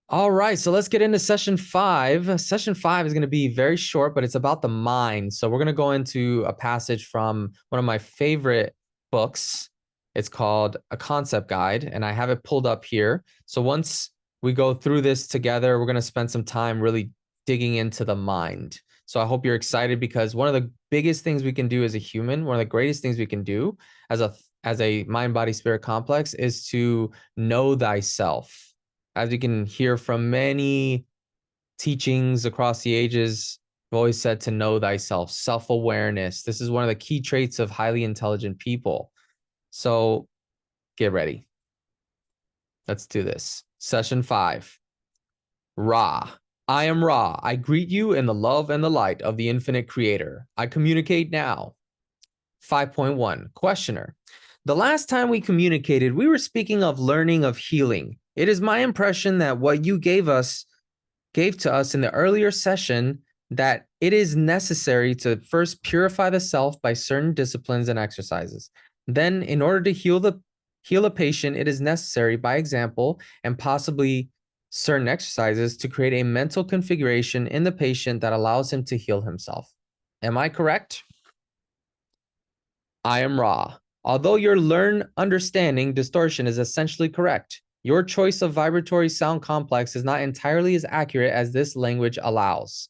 All right, so let's get into session 5. Session 5 is going to be very short, but it's about the mind. So we're going to go into a passage from one of my favorite books. It's called A Concept Guide, and I have it pulled up here. So once we go through this together, we're going to spend some time really digging into the mind. So I hope you're excited because one of the biggest things we can do as a human, one of the greatest things we can do as a mind body spirit complex is to know thyself. As you can hear from many teachings across the ages, I've always said to know thyself, self-awareness. This is one of the key traits of highly intelligent people. So get ready. Let's do this. Session 5. Ra. I am Ra. I greet you in the love and the light of the infinite creator. I communicate now. 5.1. Questioner. The last time we communicated, we were speaking of learning of healing. It is my impression that what you gave to us in the earlier session, that it is necessary to first purify the self by certain disciplines and exercises. Then, in order to heal a patient, it is necessary, by example, and possibly certain exercises, to create a mental configuration in the patient that allows him to heal himself. Am I correct? I am Ra. Although your learned understanding distortion is essentially correct, your choice of vibratory sound complex is not entirely as accurate as this language allows.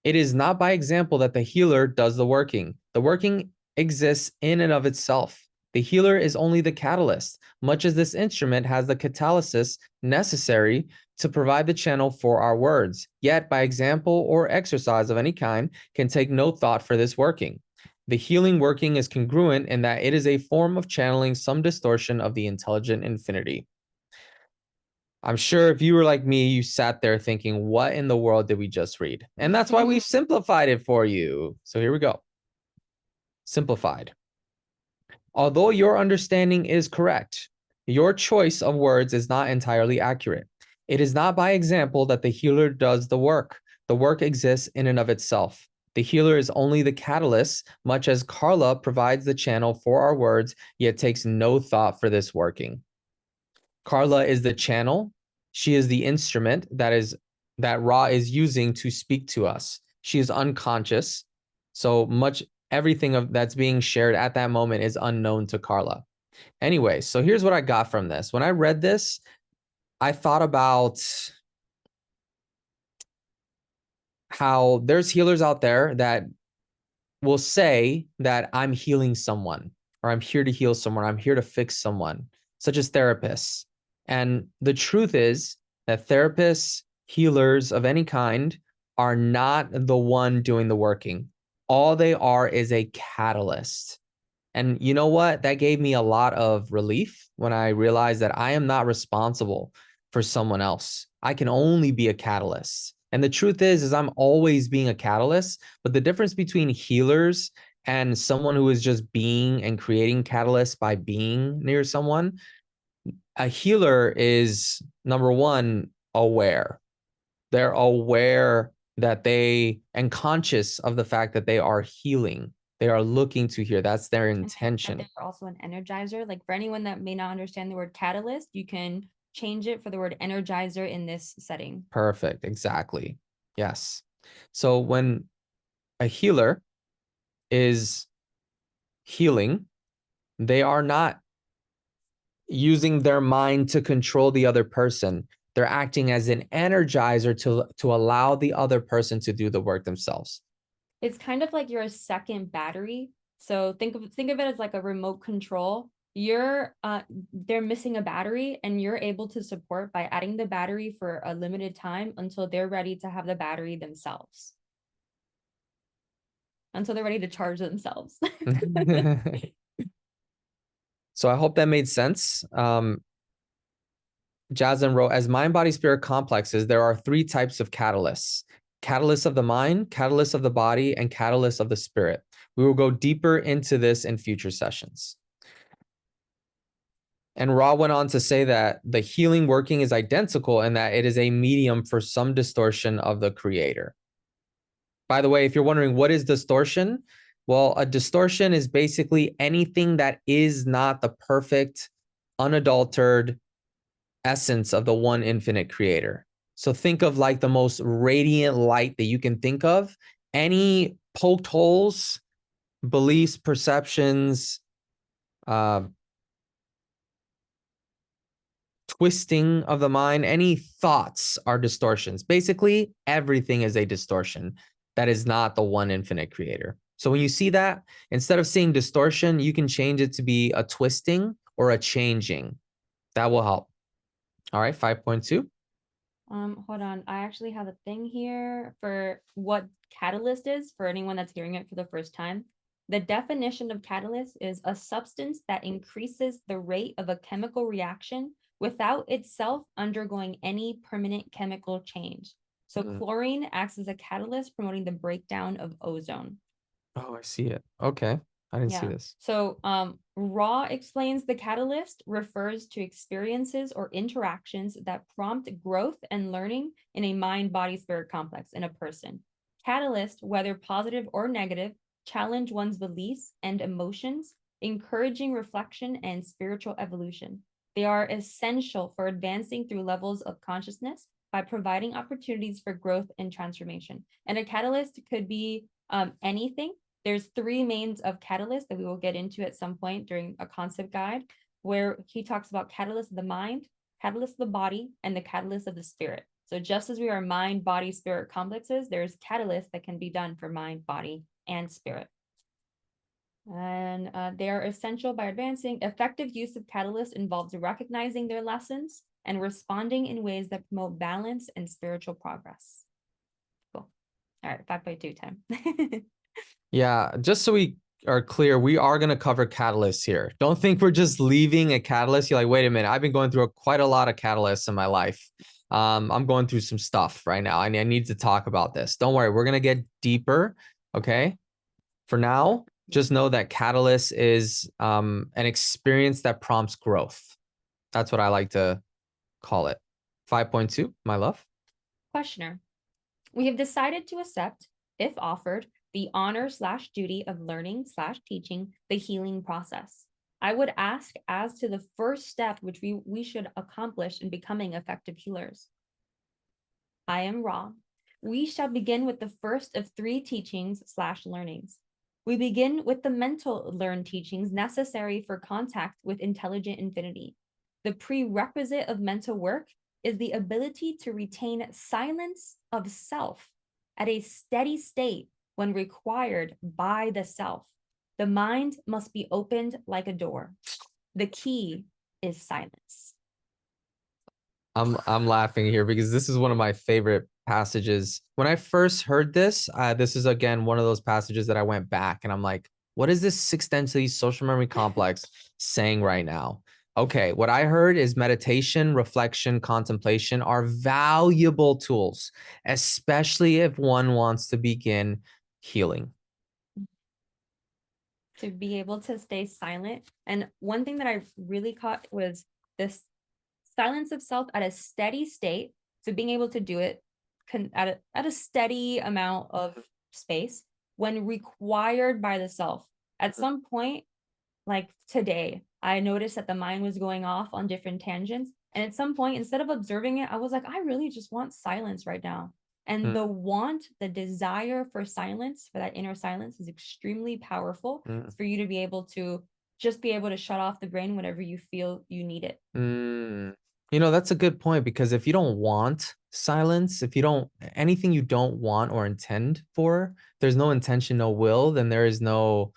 It is not by example that the healer does the working. The working exists in and of itself. The healer is only the catalyst, much as this instrument has the catalysis necessary to provide the channel for our words. Yet, by example or exercise of any kind, can take no thought for this working. The healing working is congruent in that it is a form of channeling some distortion of the intelligent infinity. I'm sure if you were like me, you sat there thinking, what in the world did we just read? And that's why we've simplified it for you. So here we go. Simplified. Although your understanding is correct, your choice of words is not entirely accurate. It is not by example that the healer does the work. The work exists in and of itself. The healer is only the catalyst, much as Carla provides the channel for our words, yet takes no thought for this working. Carla is the channel. She is the instrument that Ra is using to speak to us. She is unconscious. So much everything that's being shared at that moment is unknown to Carla. Anyway, so here's what I got from this. When I read this, I thought about how there's healers out there that will say that I'm healing someone, or I'm here to heal someone, I'm here to fix someone, such as therapists. And the truth is that therapists, healers of any kind, are not the one doing the working. All they are is a catalyst. And you know what? That gave me a lot of relief when I realized that I am not responsible for someone else. I can only be a catalyst. And the truth is I'm always being a catalyst, but the difference between healers and someone who is just being and creating catalysts by being near someone, a healer is, number one, aware. They're aware that and conscious of the fact that they are healing. They are looking to hear. That's their intention. They're also an energizer. Like for anyone that may not understand the word catalyst, you can change it for the word energizer in this setting. Perfect. Exactly. Yes. So when a healer is healing, they are not using their mind to control the other person. They're acting as an energizer to allow the other person to do the work themselves. It's kind of like you're a second battery. So think of it as like a remote control. They're missing a battery and you're able to support by adding the battery for a limited time until they're ready to have the battery themselves. Until they're ready to charge themselves. So I hope that made sense. Jasmine wrote, as mind, body, spirit complexes, there are 3 types of catalysts: catalysts of the mind, catalysts of the body, and catalysts of the spirit. We will go deeper into this in future sessions. And Ra went on to say that the healing working is identical and that it is a medium for some distortion of the creator. By the way, if you're wondering what is distortion, well, a distortion is basically anything that is not the perfect, unadulterated essence of the one infinite creator. So think of like the most radiant light that you can think of. Any poked holes, beliefs, perceptions, twisting of the mind, any thoughts are distortions. Basically, everything is a distortion. That is not the one infinite creator. So when you see that, instead of seeing distortion, you can change it to be a twisting or a changing. That will help. All right, 5.2. Hold on. I actually have a thing here for what catalyst is for anyone that's hearing it for the first time. The definition of catalyst is a substance that increases the rate of a chemical reaction without itself undergoing any permanent chemical change. So chlorine acts as a catalyst promoting the breakdown of ozone. Oh, I see it. Okay. I didn't see Yeah. this. So Raw explains the catalyst refers to experiences or interactions that prompt growth and learning in a mind, body, spirit complex in a person. Catalyst, whether positive or negative, challenge one's beliefs and emotions, encouraging reflection and spiritual evolution. They are essential for advancing through levels of consciousness by providing opportunities for growth and transformation. And a catalyst could be anything. There's three mains of catalyst that we will get into at some point during a concept guide, where he talks about catalyst of the mind, catalyst of the body, and the catalyst of the spirit. So just as we are mind, body, spirit complexes, there's catalyst that can be done for mind, body, and spirit. And they are essential by advancing. Effective use of catalysts involves recognizing their lessons and responding in ways that promote balance and spiritual progress. Cool. All right, 5.2 time. Yeah, just so we are clear, we are going to cover catalysts here. Don't think we're just leaving a catalyst. You're like, wait a minute, I've been going through quite a lot of catalysts in my life. I'm going through some stuff right now. I need to talk about this. Don't worry, we're going to get deeper. Okay. For now, just know that catalyst is an experience that prompts growth. That's what I like to call it. 5.2, my love. Questioner. We have decided to accept, if offered, the honor/duty of learning/teaching the healing process. I would ask as to the first step which we should accomplish in becoming effective healers. I am Ra. We shall begin with the first of three teachings/learnings. We begin with the mental learned teachings necessary for contact with intelligent infinity. The prerequisite of mental work is the ability to retain silence of self at a steady state when required by the self. The mind must be opened like a door. The key is silence. I'm laughing here because this is one of my favorite passages. When I first heard this, this is again one of those passages that I went back and I'm like, what is this sixth density social memory complex saying right now? Okay, what I heard is meditation, reflection, contemplation are valuable tools, especially if one wants to begin healing. To be able to stay silent. And one thing that I really caught was this silence of self at a steady state. So being able to do it at a steady amount of space when required by the self. At some point, like today, I noticed that the mind was going off on different tangents. And at some point, instead of observing it, I was like, I really just want silence right now. And the want, the desire for silence, for that inner silence is extremely powerful. It's for you to be able to just be able to shut off the brain whenever you feel you need it. You know, that's a good point because if you don't want silence, if you don't, anything you don't want or intend for, there's no intention, no will, then there's no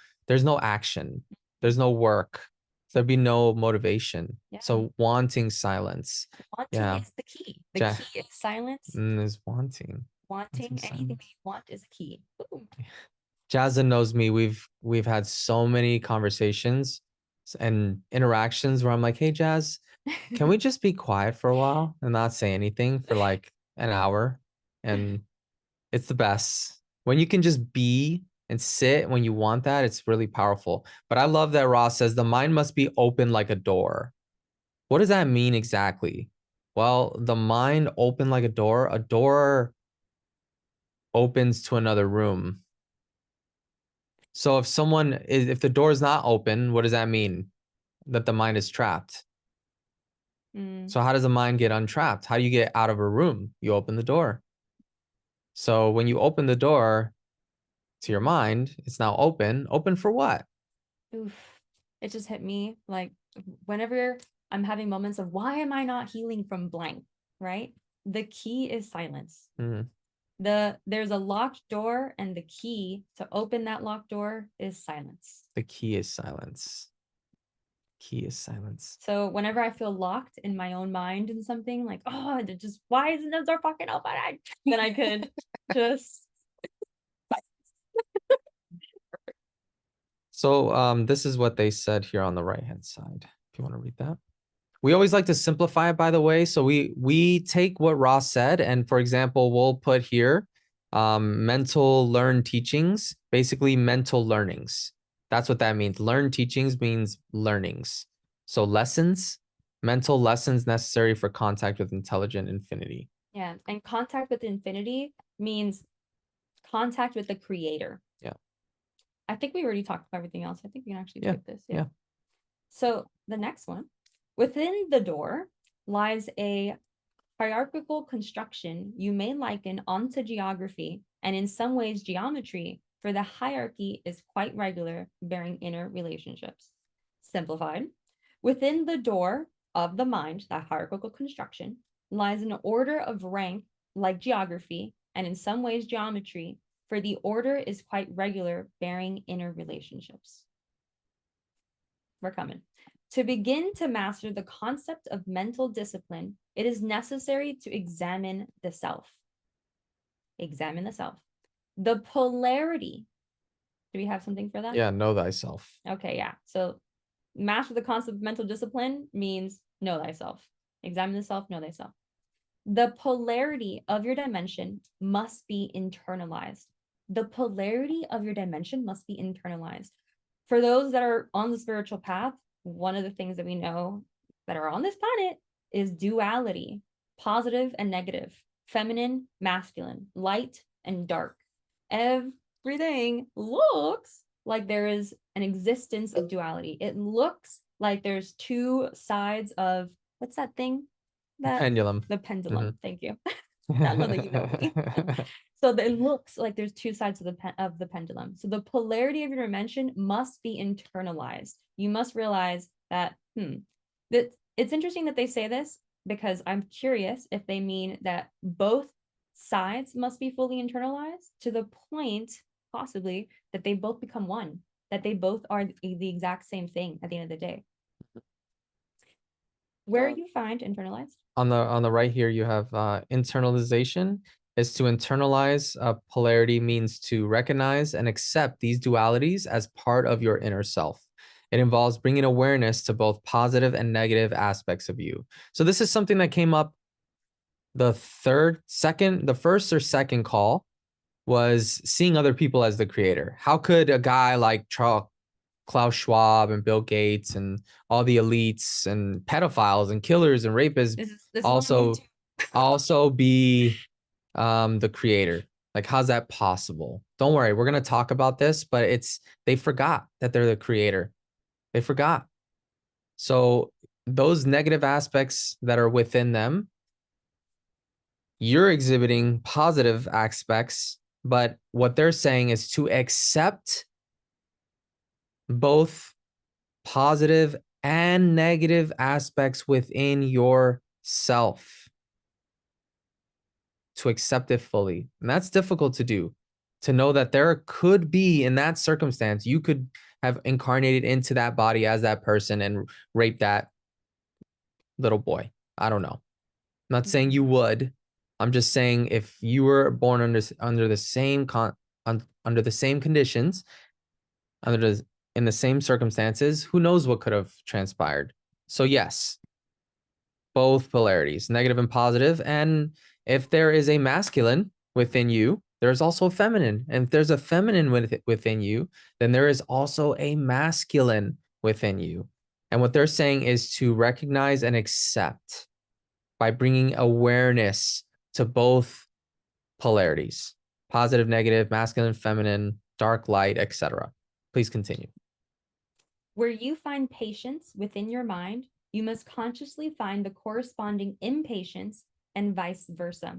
action, there's no work, there'd be no motivation. Yeah. So wanting silence. Wanting Yeah. is the key. The key is silence. Is wanting. Wanting anything that you want is a key. Ooh. Jazza knows me. We've had so many conversations and interactions where I'm like, hey Jazz, can we just be quiet for a while and not say anything for like an hour? And it's the best. When you can just be and sit when you want that, it's really powerful. But I love that Ross says the mind must be open like a door. What does that mean exactly? Well, the mind open like a door opens to another room. So if the door is not open, what does that mean? That the mind is trapped. So how does the mind get untrapped? How do you get out of a room? You open the door. So when you open the door to your mind, it's now open. Open for what? Oof. It just hit me like whenever I'm having moments of why am I not healing from blank, right? The key is silence. Mhm. There's a locked door, and the key to open that locked door is silence. The key is silence. Key is silence. So whenever I feel locked in my own mind and something like, oh, just why isn't this door fucking open? Then I could just So this is what they said here on the right-hand side. If you want to read that. We always like to simplify it, by the way. So we take what Ross said, and for example, we'll put here mental learn teachings, basically mental learnings. That's what that means. Learn teachings means learnings. So lessons, mental lessons necessary for contact with intelligent infinity. yeah. And contact with infinity means contact with the creator. Yeah. I think we already talked about everything else. I think we can actually Yeah. skip this. Yeah. So the next one, within the door lies a hierarchical construction you may liken onto geography, and in some ways geometry, for the hierarchy is quite regular, bearing inner relationships. Simplified, within the door of the mind, that hierarchical construction, lies an order of rank like geography, and in some ways geometry, for the order is quite regular, bearing inner relationships. We're coming. To begin to master the concept of mental discipline, it is necessary to examine the self. Examine the self. The polarity. Do we have something for that? Yeah, know thyself. Okay, yeah. So master the concept of mental discipline means know thyself. Examine the self, know thyself. The polarity of your dimension must be internalized. The polarity of your dimension must be internalized. For those that are on the spiritual path, one of the things that we know that are on this planet is duality, positive and negative, feminine, masculine, light and dark. Everything looks like there is an existence of duality. It looks like there's two sides of what's that thing? Pendulum. The pendulum. Thank you. I love that you know me. So it looks like there's two sides of the pendulum. So the polarity of your dimension must be internalized. You must realize that that it's interesting that they say this, because I'm curious if they mean that both sides must be fully internalized to the point possibly that they both become one, that they both are the exact same thing at the end of the day. Where you find internalized? On the right here, you have internalization is to internalize. Polarity means to recognize and accept these dualities as part of your inner self. It involves bringing awareness to both positive and negative aspects of you. So this is something that came up the first or second call was seeing other people as the creator. How could a guy like Klaus Schwab and Bill Gates and all the elites and pedophiles and killers and rapists This also be the creator? Like, how's that possible? Don't worry, we're gonna talk about this, but they forgot that they're the creator. They forgot. So those negative aspects that are within them, you're exhibiting positive aspects, but what they're saying is to accept both positive and negative aspects within yourself, to accept it fully. And that's difficult to do, to know that there could be, in that circumstance, you could have incarnated into that body as that person and raped that little boy. I don't know. I'm not saying you would. I'm just saying if you were born under the same under the same conditions, in the same circumstances, who knows what could have transpired. So yes, both polarities, negative and positive. And if there is a masculine within you, there's also a feminine. And if there's a feminine within you, then there is also a masculine within you. And what they're saying is to recognize and accept by bringing awareness to both polarities, positive, negative, masculine, feminine, dark, light, etc. Please continue. Where you find patience within your mind, you must consciously find the corresponding impatience and vice versa.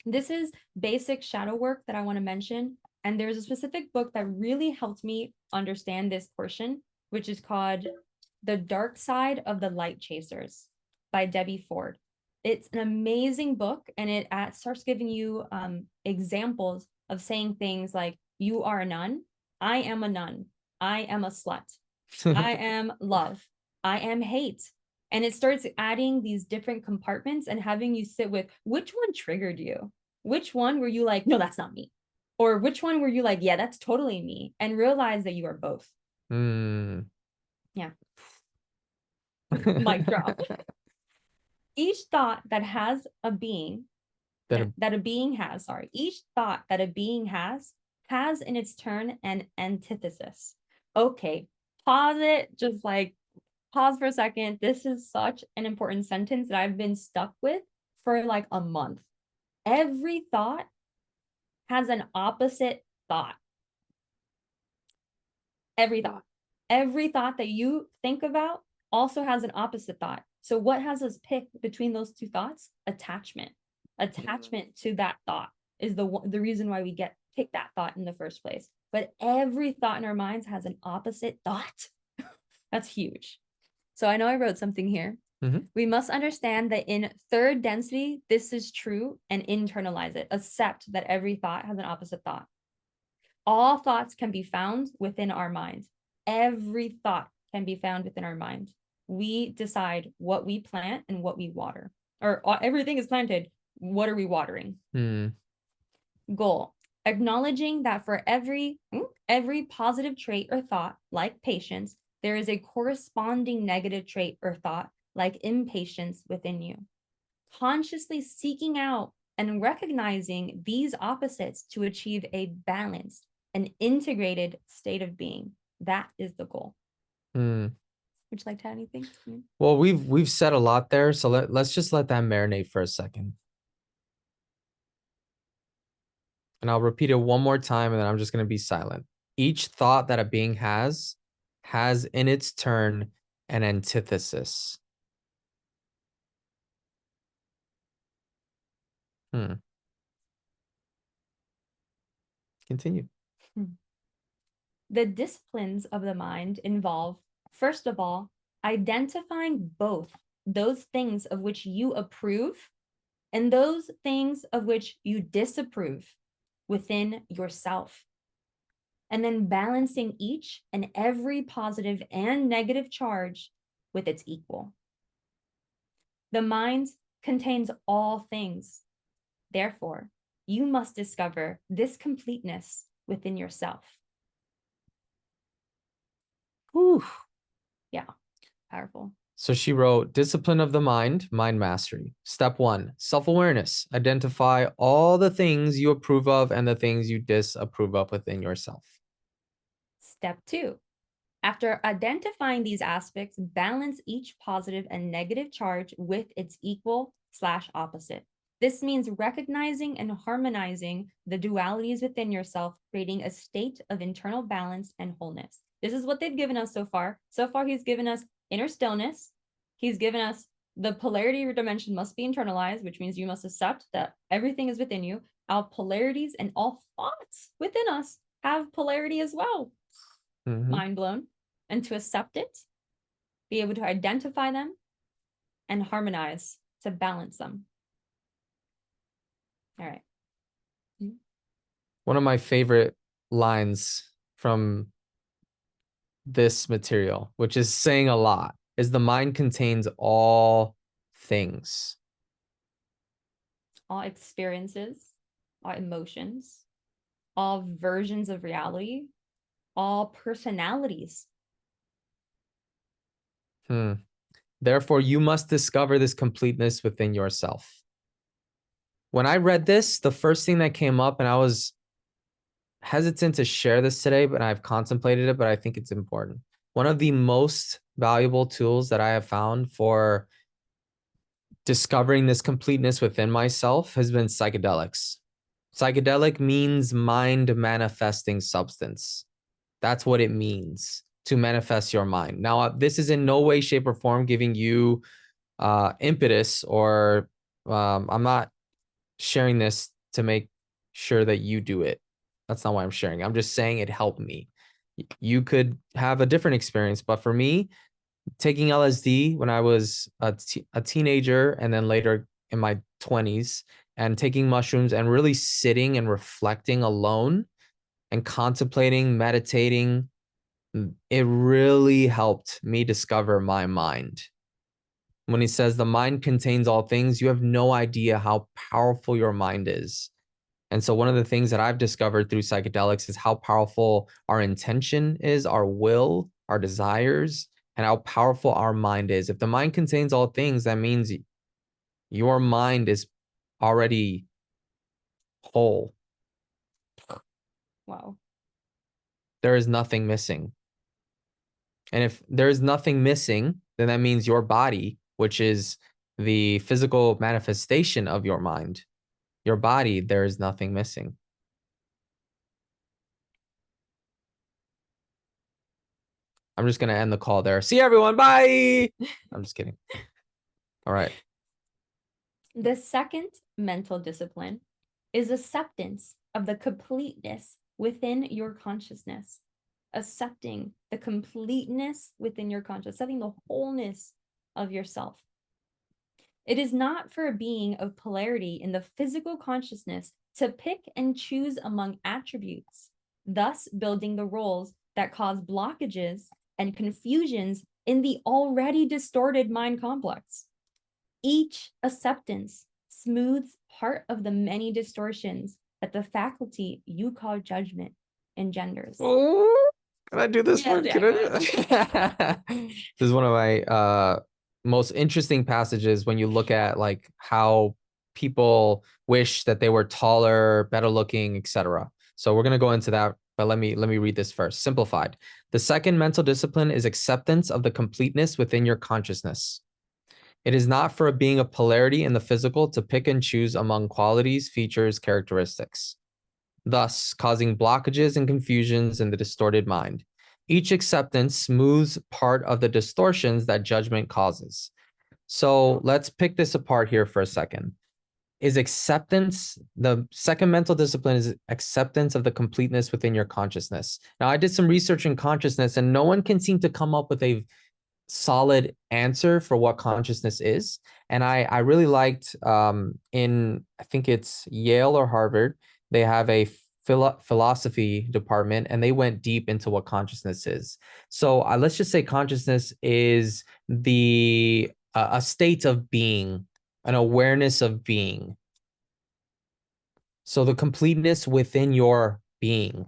This is basic shadow work that I want to mention. And there's a specific book that really helped me understand this portion, which is called The Dark Side of the Light Chasers by Debbie Ford. It's an amazing book, and it starts giving you examples of saying things like, you are a nun, I am a nun, I am a slut, I am love, I am hate. And it starts adding these different compartments and having you sit with, which one triggered you? Which one were you like, no, that's not me? Or which one were you like, yeah, that's totally me? And realize that you are both. Yeah. Mic drop. Each thought that has a being, that a being has, sorry, each thought that a being has in its turn an antithesis. Okay, pause it, just like pause for a second. This is such an important sentence that I've been stuck with for like a month. Every thought has an opposite thought. Every thought that you think about also has an opposite thought. So what has us pick between those two thoughts? Attachment. Attachment to that thought is the reason why we pick that thought in the first place. But every thought in our minds has an opposite thought. That's huge. So I know I wrote something here. We must understand that in third density, this is true, and internalize it. Accept that every thought has an opposite thought. All thoughts can be found within our mind. Every thought can be found within our mind. We decide what we plant and what we water. Or everything is planted. What are we watering? Goal. Acknowledging that for every positive trait or thought, like patience, there is a corresponding negative trait or thought, like impatience, within you. Consciously seeking out and recognizing these opposites to achieve a balanced and integrated state of being. That is the goal. Would you like to add anything? Well, we've said a lot there, so let's just let that marinate for a second. And I'll repeat it one more time, and then I'm just going to be silent. Each thought that a being has in its turn an antithesis. Continue. The disciplines of the mind involve, first of all, identifying both those things of which you approve and those things of which you disapprove within yourself. And then balancing each and every positive and negative charge with its equal. The mind contains all things. Therefore, you must discover this completeness within yourself. Whew. Yeah, powerful. So she wrote, discipline of the mind, mind mastery. Step 1, self-awareness. Identify all the things you approve of and the things you disapprove of within yourself. Step 2, after identifying these aspects, balance each positive and negative charge with its equal/opposite. This means recognizing and harmonizing the dualities within yourself, creating a state of internal balance and wholeness. This is what they've given us so far. So far, he's given us inner stillness. He's given us the polarity of your dimension must be internalized, which means you must accept that everything is within you. Our polarities and all thoughts within us have polarity as well. Mind blown. And to accept it, be able to identify them, and harmonize to balance them. All right. One of my favorite lines from this material, which is saying a lot, is the mind contains all things. All experiences, all emotions, all versions of reality, all personalities. Therefore, you must discover this completeness within yourself. When I read this, the first thing that came up, and I was hesitant to share this today, but I've contemplated it, but I think it's important. One of the most valuable tools that I have found for discovering this completeness within myself has been psychedelics. Psychedelic means mind manifesting substance. That's what it means. to manifest your mind. Now, this is in no way, shape, or form giving you impetus, or I'm not sharing this to make sure that you do it. That's not why I'm sharing. I'm just saying it helped me. You could have a different experience, but for me, taking LSD when I was a teenager and then later in my 20s, and taking mushrooms and really sitting and reflecting alone and contemplating, meditating, it really helped me discover my mind. When he says the mind contains all things, you have no idea how powerful your mind is. And so one of the things that I've discovered through psychedelics is how powerful our intention is, our will, our desires, and how powerful our mind is. If the mind contains all things, that means your mind is already whole. Wow. There is nothing missing. And if there is nothing missing, then that means your body, which is the physical manifestation of your mind, your body, there is nothing missing. I'm just going to end the call there. See everyone. Bye. I'm just kidding. All right. The second mental discipline is acceptance of the completeness within your consciousness. Accepting the completeness within your consciousness, accepting the wholeness of yourself. It is not for a being of polarity in the physical consciousness to pick and choose among attributes, thus building the roles that cause blockages and confusions in the already distorted mind complex. Each acceptance smooths part of the many distortions that the faculty you call judgment engenders. Oh, can I do this Yes, one? yeah, Can I do this? This is one of my most interesting passages when you look at like how people wish that they were taller, better looking, etc. So we're gonna go into that, but let me read this first. Simplified. The second mental discipline is acceptance of the completeness within your consciousness. It is not for a being of polarity in the physical to pick and choose among qualities, features, characteristics, thus causing blockages and confusions in the distorted mind. Each acceptance smooths part of the distortions that judgment causes. So let's pick this apart here for a second. Is acceptance, the second mental discipline is acceptance of the completeness within your consciousness. Now, I did some research in consciousness and no one can seem to come up with a solid answer for what consciousness is. And I really liked in, I think it's Yale or Harvard, they have a philosophy department and they went deep into what consciousness is. So let's just say consciousness is the a state of being, an awareness of being. So the completeness within your being.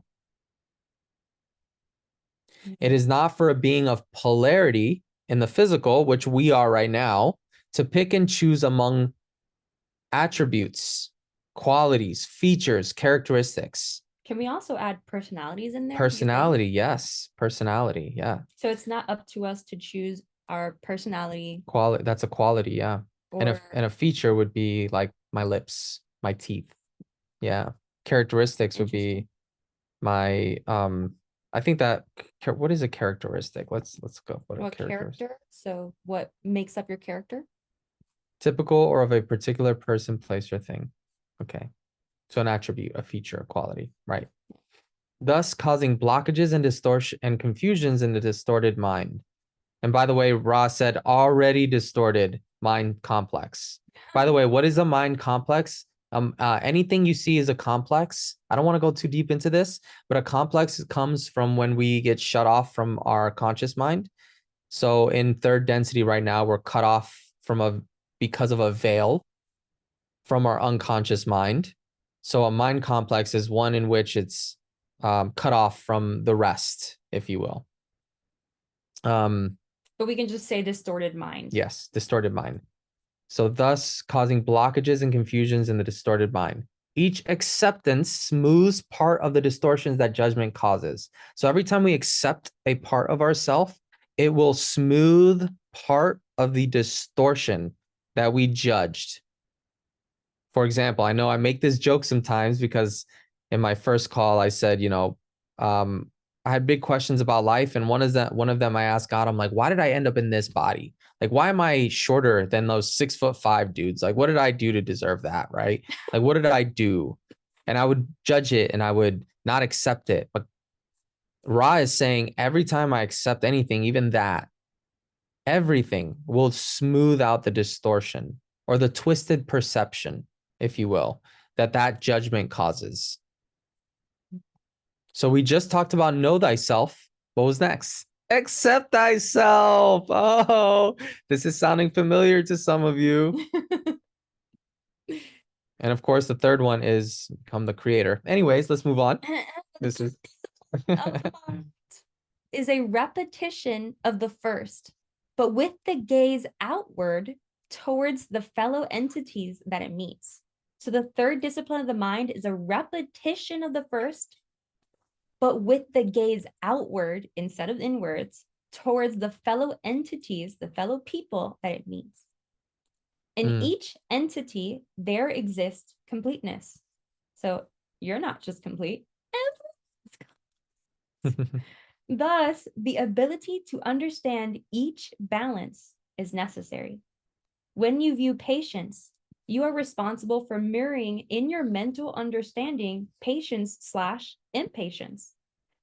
It is not for a being of polarity in the physical, which we are right now, to pick and choose among attributes, qualities, features, characteristics. Can we also add personalities in there? Personality, yes. Personality, yeah. So it's not up to us to choose our personality. Quality, that's a quality, yeah. Or And a feature would be like my lips, my teeth. Yeah. Characteristics would be my I think that what is a characteristic? Let's go. what character? So what makes up your character? Typical or of a particular person, place, or thing. Okay. So an attribute, a feature, a quality, right? Thus causing blockages and distortion and confusions in the distorted mind. And by the way, Ra said already distorted mind complex. By the way, what is a mind complex? Anything you see is a complex. I don't want to go too deep into this, but a complex comes from when we get shut off from our conscious mind. So in third density right now, we're cut off because of a veil from our unconscious mind. So a mind complex is one in which it's cut off from the rest, if you will. But we can just say distorted mind. Yes, distorted mind. So thus causing blockages and confusions in the distorted mind. Each acceptance smooths part of the distortions that judgment causes. So every time we accept a part of ourself, it will smooth part of the distortion that we judged. For example, I know I make this joke sometimes because in my first call, I said, I had big questions about life, and one of them I asked God, I'm like, why did I end up in this body? Like, why am I shorter than those 6'5" dudes? Like, what did I do to deserve that? Right? Like, what did I do? And I would judge it and I would not accept it. But Ra is saying every time I accept anything, even that, everything will smooth out the distortion or the twisted perception, if you will, that judgment causes. So we just talked about know thyself. What was next? Accept thyself. Oh, this is sounding familiar to some of you. And of course, the third one is become the creator. Anyways, let's move on. This is is a repetition of the first, but with the gaze outward towards the fellow entities that it meets. So the third discipline of the mind is a repetition of the first, but with the gaze outward instead of inwards towards the fellow entities, the fellow people that it meets. In each entity, there exists completeness. So you're not just complete. Thus, the ability to understand each balance is necessary. When you view patience, you are responsible for mirroring in your mental understanding patience/impatience.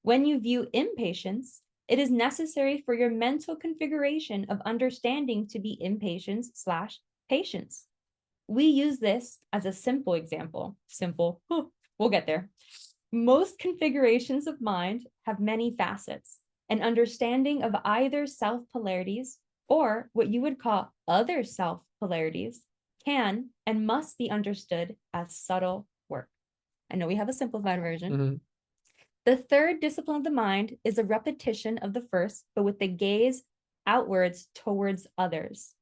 When you view impatience, it is necessary for your mental configuration of understanding to be impatience/patience. We use this as a simple example. Simple, we'll get there. Most configurations of mind have many facets. An understanding of either self polarities or what you would call other self polarities can and must be understood as subtle work. I know we have a simplified version. Mm-hmm. The third discipline of the mind is a repetition of the first, but with the gaze outwards towards others.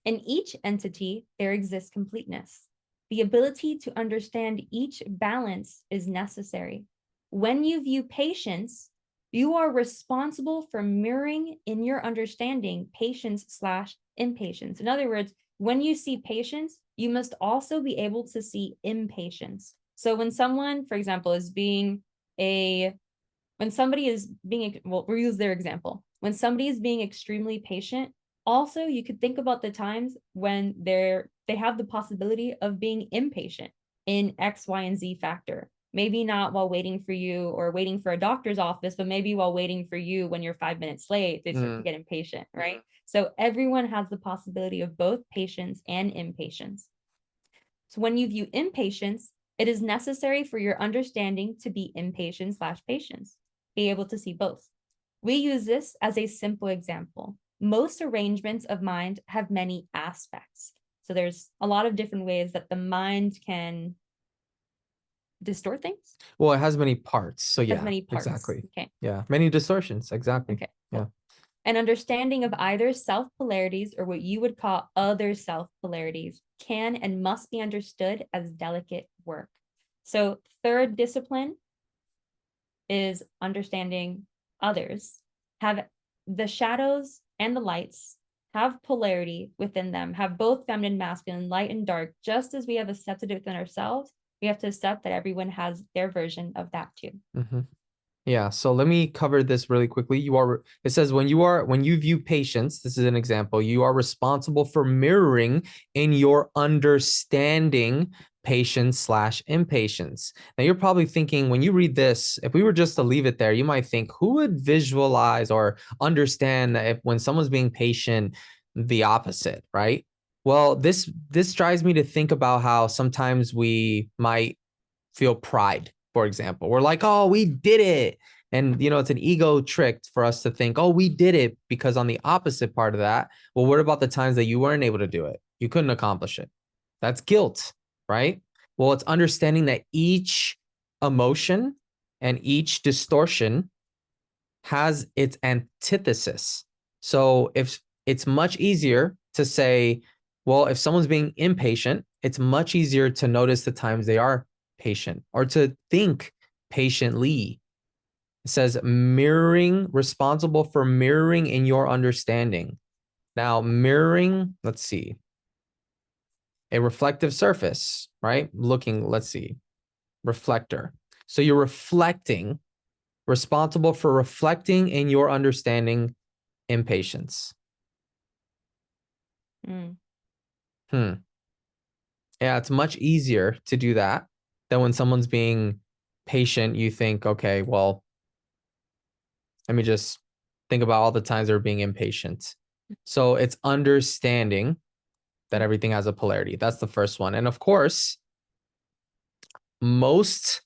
In each entity, there exists completeness. The ability to understand each balance is necessary. When you view patience, you are responsible for mirroring in your understanding patience/impatience. In other words, when you see patience, you must also be able to see impatience. So when someone, for example, when somebody is being, well, we'll use their example. When somebody is being extremely patient, also you could think about the times when they have the possibility of being impatient in X, Y, and Z factor. Maybe not while waiting for you or waiting for a doctor's office, but maybe while waiting for you when you're 5 minutes late, they start to get impatient, right? So everyone has the possibility of both patience and impatience. So when you view impatience, it is necessary for your understanding to be impatient/patience, be able to see both. We use this as a simple example. Most arrangements of mind have many aspects. So there's a lot of different ways that the mind can distort things. Well, it has many parts. So yeah, has many parts. Exactly. Okay. Yeah, many distortions. Exactly. Okay. Cool. Yeah. An understanding of either self polarities or what you would call other self polarities can and must be understood as delicate work. So third discipline is understanding others, have the shadows and the lights have polarity within them, have both feminine, masculine, light and dark, just as we have accepted it within ourselves. We have to accept that everyone has their version of that too. Mm-hmm. Yeah, so let me cover this really quickly. It says when you view patience, this is an example, you are responsible for mirroring in your understanding patience/impatience. Now you're probably thinking when you read this, if we were just to leave it there, you might think who would visualize or understand that if when someone's being patient, the opposite, right? Well, this drives me to think about how sometimes we might feel pride, for example. We're like, oh, we did it. And, it's an ego trick for us to think, oh, we did it. Because on the opposite part of that, well, what about the times that you weren't able to do it? You couldn't accomplish it. That's guilt, right? Well, it's understanding that each emotion and each distortion has its antithesis. So if it's much easier to say, well, if someone's being impatient, it's much easier to notice the times they are patient or to think patiently. It says mirroring, responsible for mirroring in your understanding. Now, mirroring, let's see, a reflective surface, right? Let's see, reflector. So you're reflecting responsible for reflecting in your understanding impatience. Mm. Yeah, it's much easier to do that than when someone's being patient. You think, okay, well, let me just think about all the times they're being impatient. So it's understanding that everything has a polarity. That's the first one. And of course, most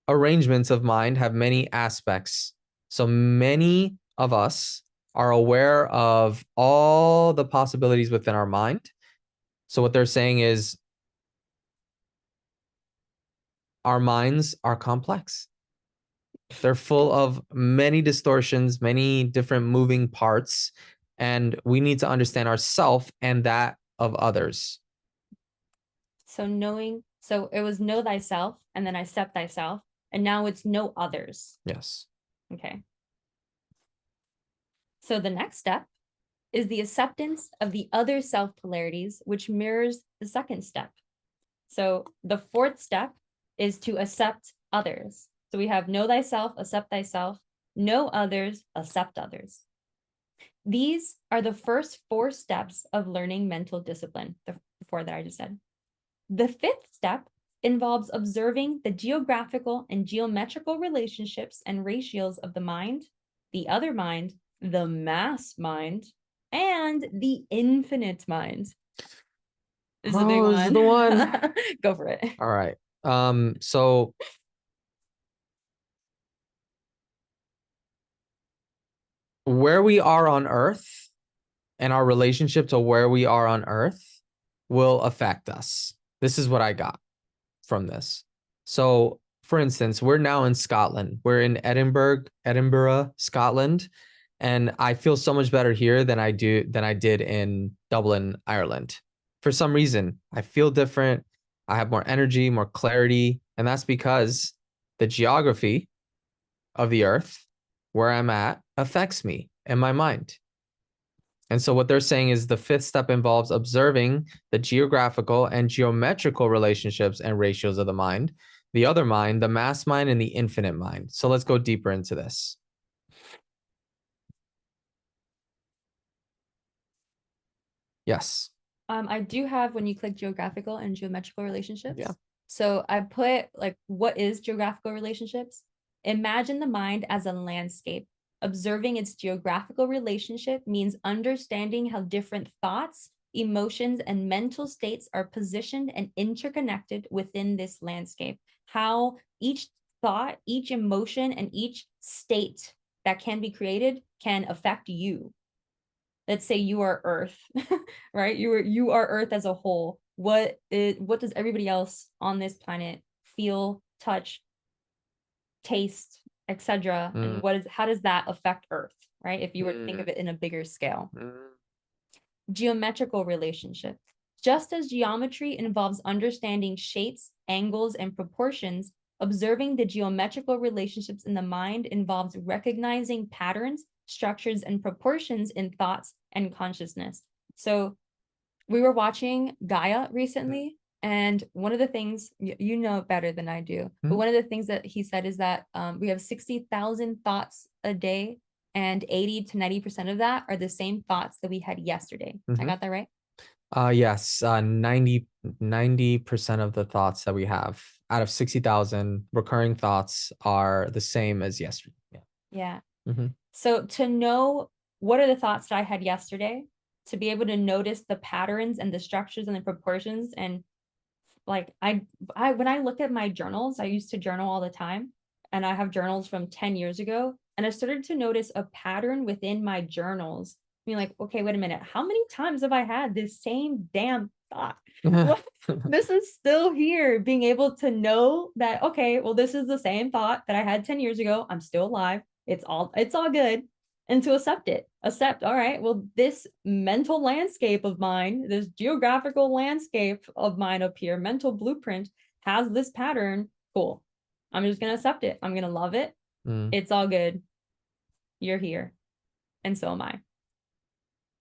arrangements of mind have many aspects. So many of us are aware of all the possibilities within our mind. So what they're saying is our minds are complex. They're full of many distortions, many different moving parts, and we need to understand ourself and that of others. So it was know thyself, and then accept thyself, and now it's know others. Yes. Okay. So the next step is the acceptance of the other self polarities, which mirrors the second step. So the fourth step is to accept others. So we have know thyself, know others, accept others. These are the first 4 steps of learning mental discipline, the 4 that I just said. The 5th step involves observing the geographical and geometrical relationships and ratios of the mind, the other mind, the mass mind, and the infinite mind. This is a big one. This is the one. Go for it. All right. So where we are on Earth and our relationship to where we are on Earth will affect us. This is what I got from this. So, for instance, we're now in Scotland. We're in Edinburgh, Scotland, and I feel so much better here than I did in Dublin, Ireland. For some reason, I feel different. I have more energy, more clarity, and that's because the geography of the earth where I'm at affects me and my mind. And so what they're saying is the 5th step involves observing the geographical and geometrical relationships and ratios of the mind, the other mind, the mass mind, and the infinite mind. So let's go deeper into this. Yes. I do have when you click geographical and geometrical relationships. Yeah. So I put like, what is geographical relationships? Imagine the mind as a landscape. Observing its geographical relationship means understanding how different thoughts, emotions, and mental states are positioned and interconnected within this landscape. How each thought, each emotion, and each state that can be created can affect you. Let's say you are Earth, right? You are Earth as a whole. What does everybody else on this planet feel, touch, taste, etc.? And how does that affect Earth, right? If you were to think of it in a bigger scale. Geometrical relationship. Just as geometry involves understanding shapes, angles, and proportions, observing the geometrical relationships in the mind involves recognizing patterns, structures, and proportions in thoughts and consciousness. So we were watching Gaia recently, and one of the things, you know better than I do, but one of the things that he said is that we have 60,000 thoughts a day, and 80 to 90% of that are the same thoughts that we had yesterday. I got that right? Yes, 90% of the thoughts that we have out of 60,000 recurring thoughts are the same as yesterday. Yeah. So to know what are the thoughts that I had yesterday, to be able to notice the patterns and the structures and the proportions, and like I when I look at my journals, I used to journal all the time, and I have journals from 10 years ago, and I started to notice a pattern within my journals. Being like, okay, wait a minute, how many times have I had this same damn thought? This is still here, being able to know that, okay, well, this is the same thought that I had 10 years ago. I'm still alive. It's all good. And to accept, all right, well, this mental landscape of mine, this geographical landscape of mine up here, mental blueprint, has this pattern. Cool. I'm just going to accept it. I'm going to love it. It's all good. You're here. And so am I.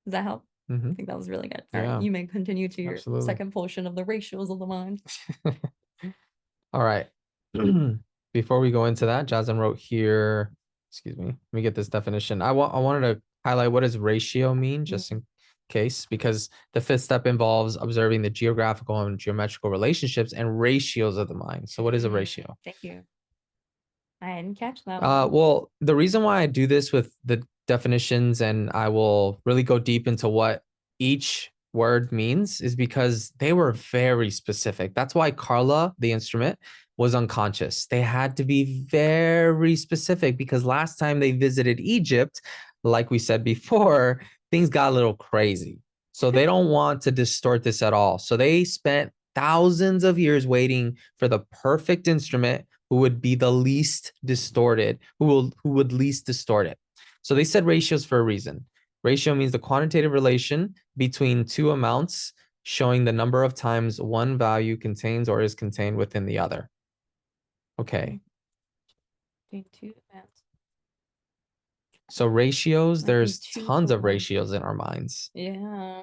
Does that help? I think that was really good. All right, you may continue to your second portion of the ratios of the mind. All right. before we go into that, Jasmine wrote here, excuse me, let me get this definition. I wanted to highlight, what does ratio mean, just in case, because the fifth step involves observing the geographical and geometrical relationships and ratios of the mind. So what is a ratio? Thank you. I didn't catch that one. Well, the reason why I do this with the definitions, and I will really go deep into what each word means, is because they were very specific. That's why Carla, the instrument, was unconscious. They had to be very specific because last time they visited Egypt, like we said before, things got a little crazy. So they don't want to distort this at all. So they spent thousands of years waiting for the perfect instrument who would be the least distorted, who would least distort it. So they said ratios for a reason. Ratio means the quantitative relation between two amounts showing the number of times one value contains or is contained within the other. Okay. Two amounts. So ratios, there's Two tons to of one. ratios in our minds. Yeah.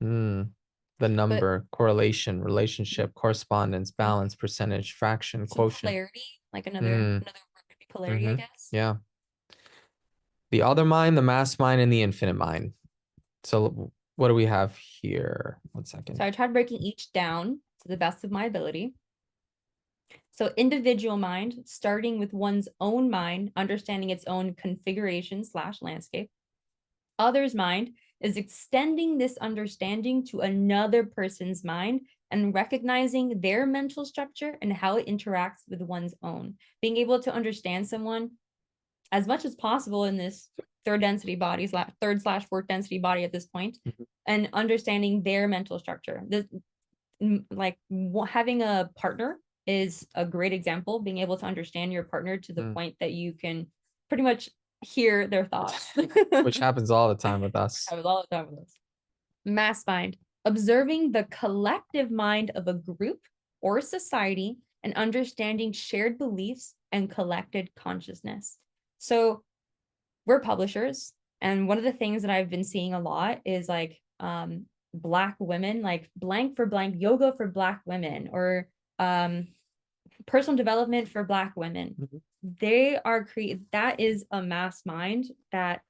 The number, correlation, relationship, correspondence, balance, percentage, fraction, Some quotient. polarity, like another word could be polarity, I guess. Yeah. The other mind, the mass mind, and the infinite mind. So what do we have here? 1 second. So I tried breaking each down to the best of my ability. So individual mind, starting with one's own mind, understanding its own configuration / landscape. Other's mind is extending this understanding to another person's mind and recognizing their mental structure and how it interacts with one's own. Being able to understand someone as much as possible in this third density body / fourth density body at this point, and understanding their mental structure. This, like having a partner is a great example. Being able to understand your partner to the point that you can pretty much hear their thoughts, which happens all the time with us. Happens all the time with us. Mass mind, observing the collective mind of a group or society and understanding shared beliefs and collected consciousness. So we're publishers, and one of the things that I've been seeing a lot is like Black women, like blank for blank, yoga for Black women, or personal development for Black women. They are that is a mass mind that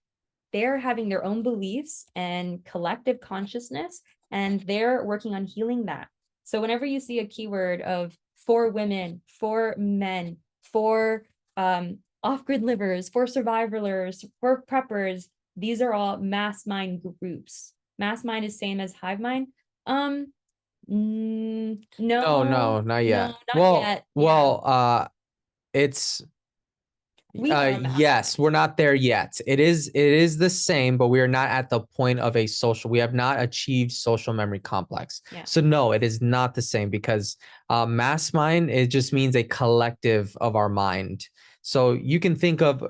they're having their own beliefs and collective consciousness, and they're working on healing that. So whenever you see a keyword of for women, for men, for off-grid livers, for survivalers, for preppers, these are all mass mind groups. Mass mind is same as hive mind. No, not yet. not yet. Well, it's yes, we're not there yet. It is the same, but we are not at the point of a social. We have not achieved social memory complex. Yeah. So no, it is not the same, because mass mind, it just means a collective of our mind. So you can think of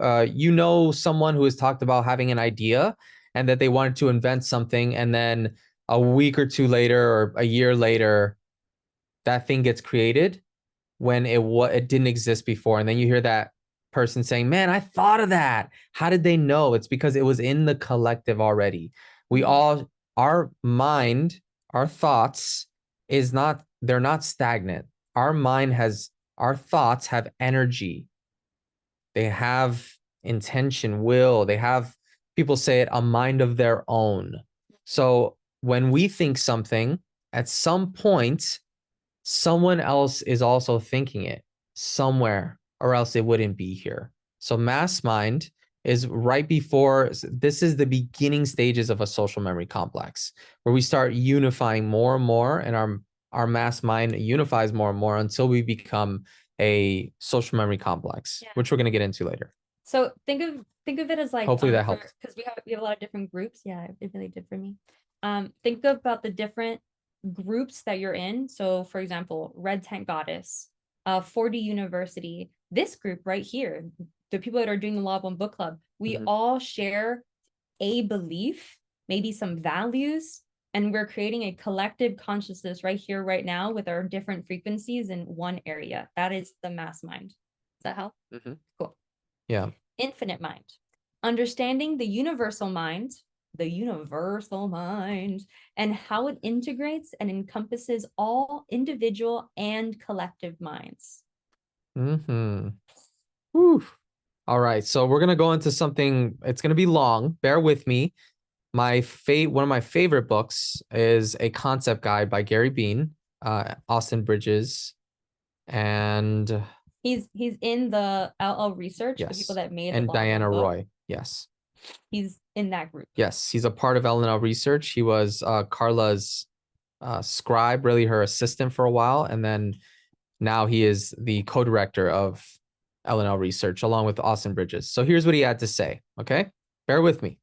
someone who has talked about having an idea and that they wanted to invent something, and then a week or two later or a year later, that thing gets created when it didn't exist before. And then you hear that person saying, man, I thought of that. How did they know? It's because it was in the collective already. Our mind, our thoughts they're not stagnant. Our thoughts have energy. They have intention, will. They have, people say it, a mind of their own. So when we think something, at some point, someone else is also thinking it somewhere, or else it wouldn't be here. So mass mind is right before, this is the beginning stages of a social memory complex, where we start unifying more and more, and our mass mind unifies more and more until we become a social memory complex, which we're going to get into later. So think of it as like, hopefully that helps, because we have a lot of different groups. Yeah, it really did for me. Think about the different groups that you're in. So for example, Red Tent Goddess, 40 University, this group right here, the people that are doing the Law of One book club, we all share a belief, maybe some values, and we're creating a collective consciousness right here, right now, with our different frequencies in one area. That is the mass mind. Does that help? Cool. Yeah. Infinite mind, understanding the universal mind, and how it integrates and encompasses all individual and collective minds. Mm-hmm. Whew. All right, so we're gonna go into something. It's gonna be long. Bear with me. One of my favorite books is A Concept Guide by Gary Bean, Austin Bridges, and He's in the LL Research, the people yes, that made the and Blah Blah Diana book. Roy. Yes, He's in that group. yes, he's a part of L&L Research. He was Carla's scribe, really her assistant for a while, and then now he is the co-director of L&L Research along with Austin Bridges. So here's what he had to say. Okay, bear with me.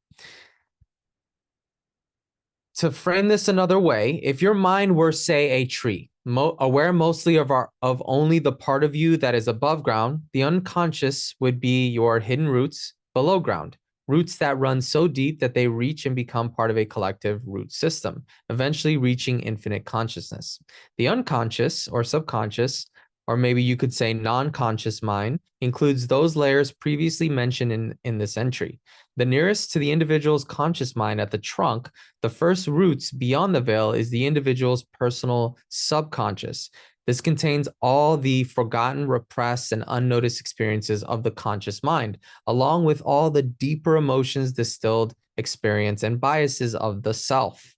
To frame this another way, if your mind were, say, a tree, aware mostly of only the part of you that is above ground, the unconscious would be your hidden roots below ground, roots that run so deep that they reach and become part of a collective root system, eventually reaching infinite consciousness. The unconscious or subconscious, or maybe you could say non-conscious mind, includes those layers previously mentioned in this entry. The nearest to the individual's conscious mind at the trunk, the first roots beyond the veil, is the individual's personal subconscious. This contains all the forgotten, repressed, and unnoticed experiences of the conscious mind, along with all the deeper emotions, distilled experience, and biases of the self.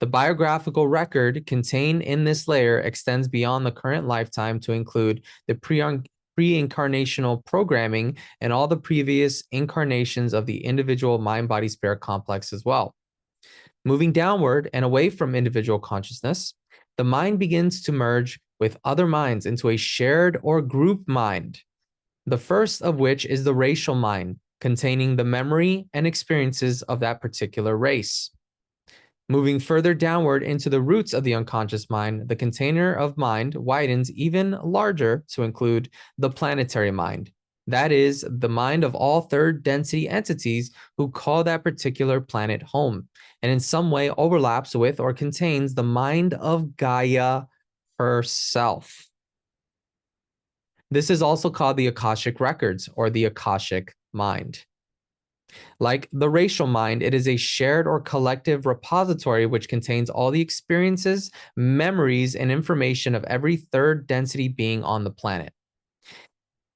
The biographical record contained in this layer extends beyond the current lifetime to include the pre-incarnational programming and all the previous incarnations of the individual mind-body-spirit complex as well. Moving downward and away from individual consciousness, the mind begins to merge with other minds into a shared or group mind. The first of which is the racial mind, containing the memory and experiences of that particular race. Moving further downward into the roots of the unconscious mind, the container of mind widens even larger to include the planetary mind. That is, the mind of all third density entities who call that particular planet home, and in some way overlaps with or contains the mind of Gaia herself. This is also called the Akashic records or the Akashic mind. Like the racial mind, it is a shared or collective repository which contains all the experiences, memories, and information of every third density being on the planet.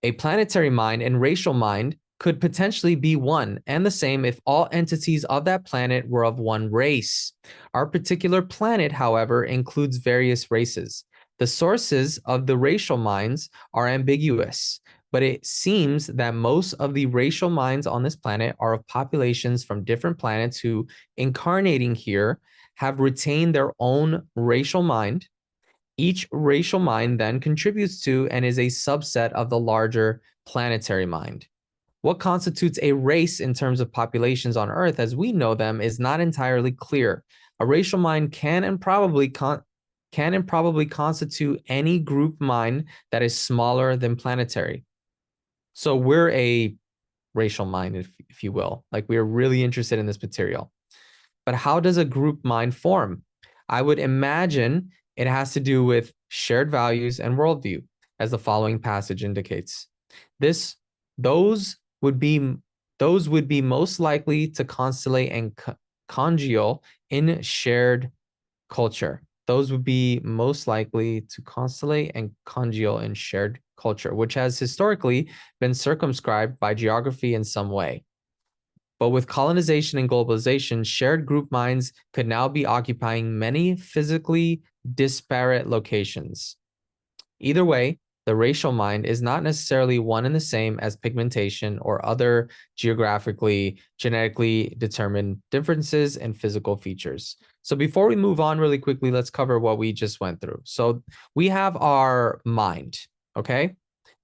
A planetary mind and racial mind could potentially be one and the same if all entities of that planet were of one race. Our particular planet, however, includes various races. The sources of the racial minds are ambiguous, but it seems that most of the racial minds on this planet are of populations from different planets who, incarnating here, have retained their own racial mind. Each racial mind then contributes to and is a subset of the larger planetary mind. What constitutes a race in terms of populations on Earth as we know them is not entirely clear. A racial mind can and probably constitute any group mind that is smaller than planetary. So we're a racial mind, if you will. Like, we are really interested in this material. But how does a group mind form? I would imagine it has to do with shared values and worldview, as the following passage indicates. This, those would be most likely to constellate and congeal in shared culture. Those would be most likely to constellate and congeal in shared culture, which has historically been circumscribed by geography in some way. But with colonization and globalization, shared group minds could now be occupying many physically disparate locations. Either way, the racial mind is not necessarily one and the same as pigmentation or other genetically determined differences in physical features. So before we move on really quickly, let's cover what we just went through. So we have our mind, okay?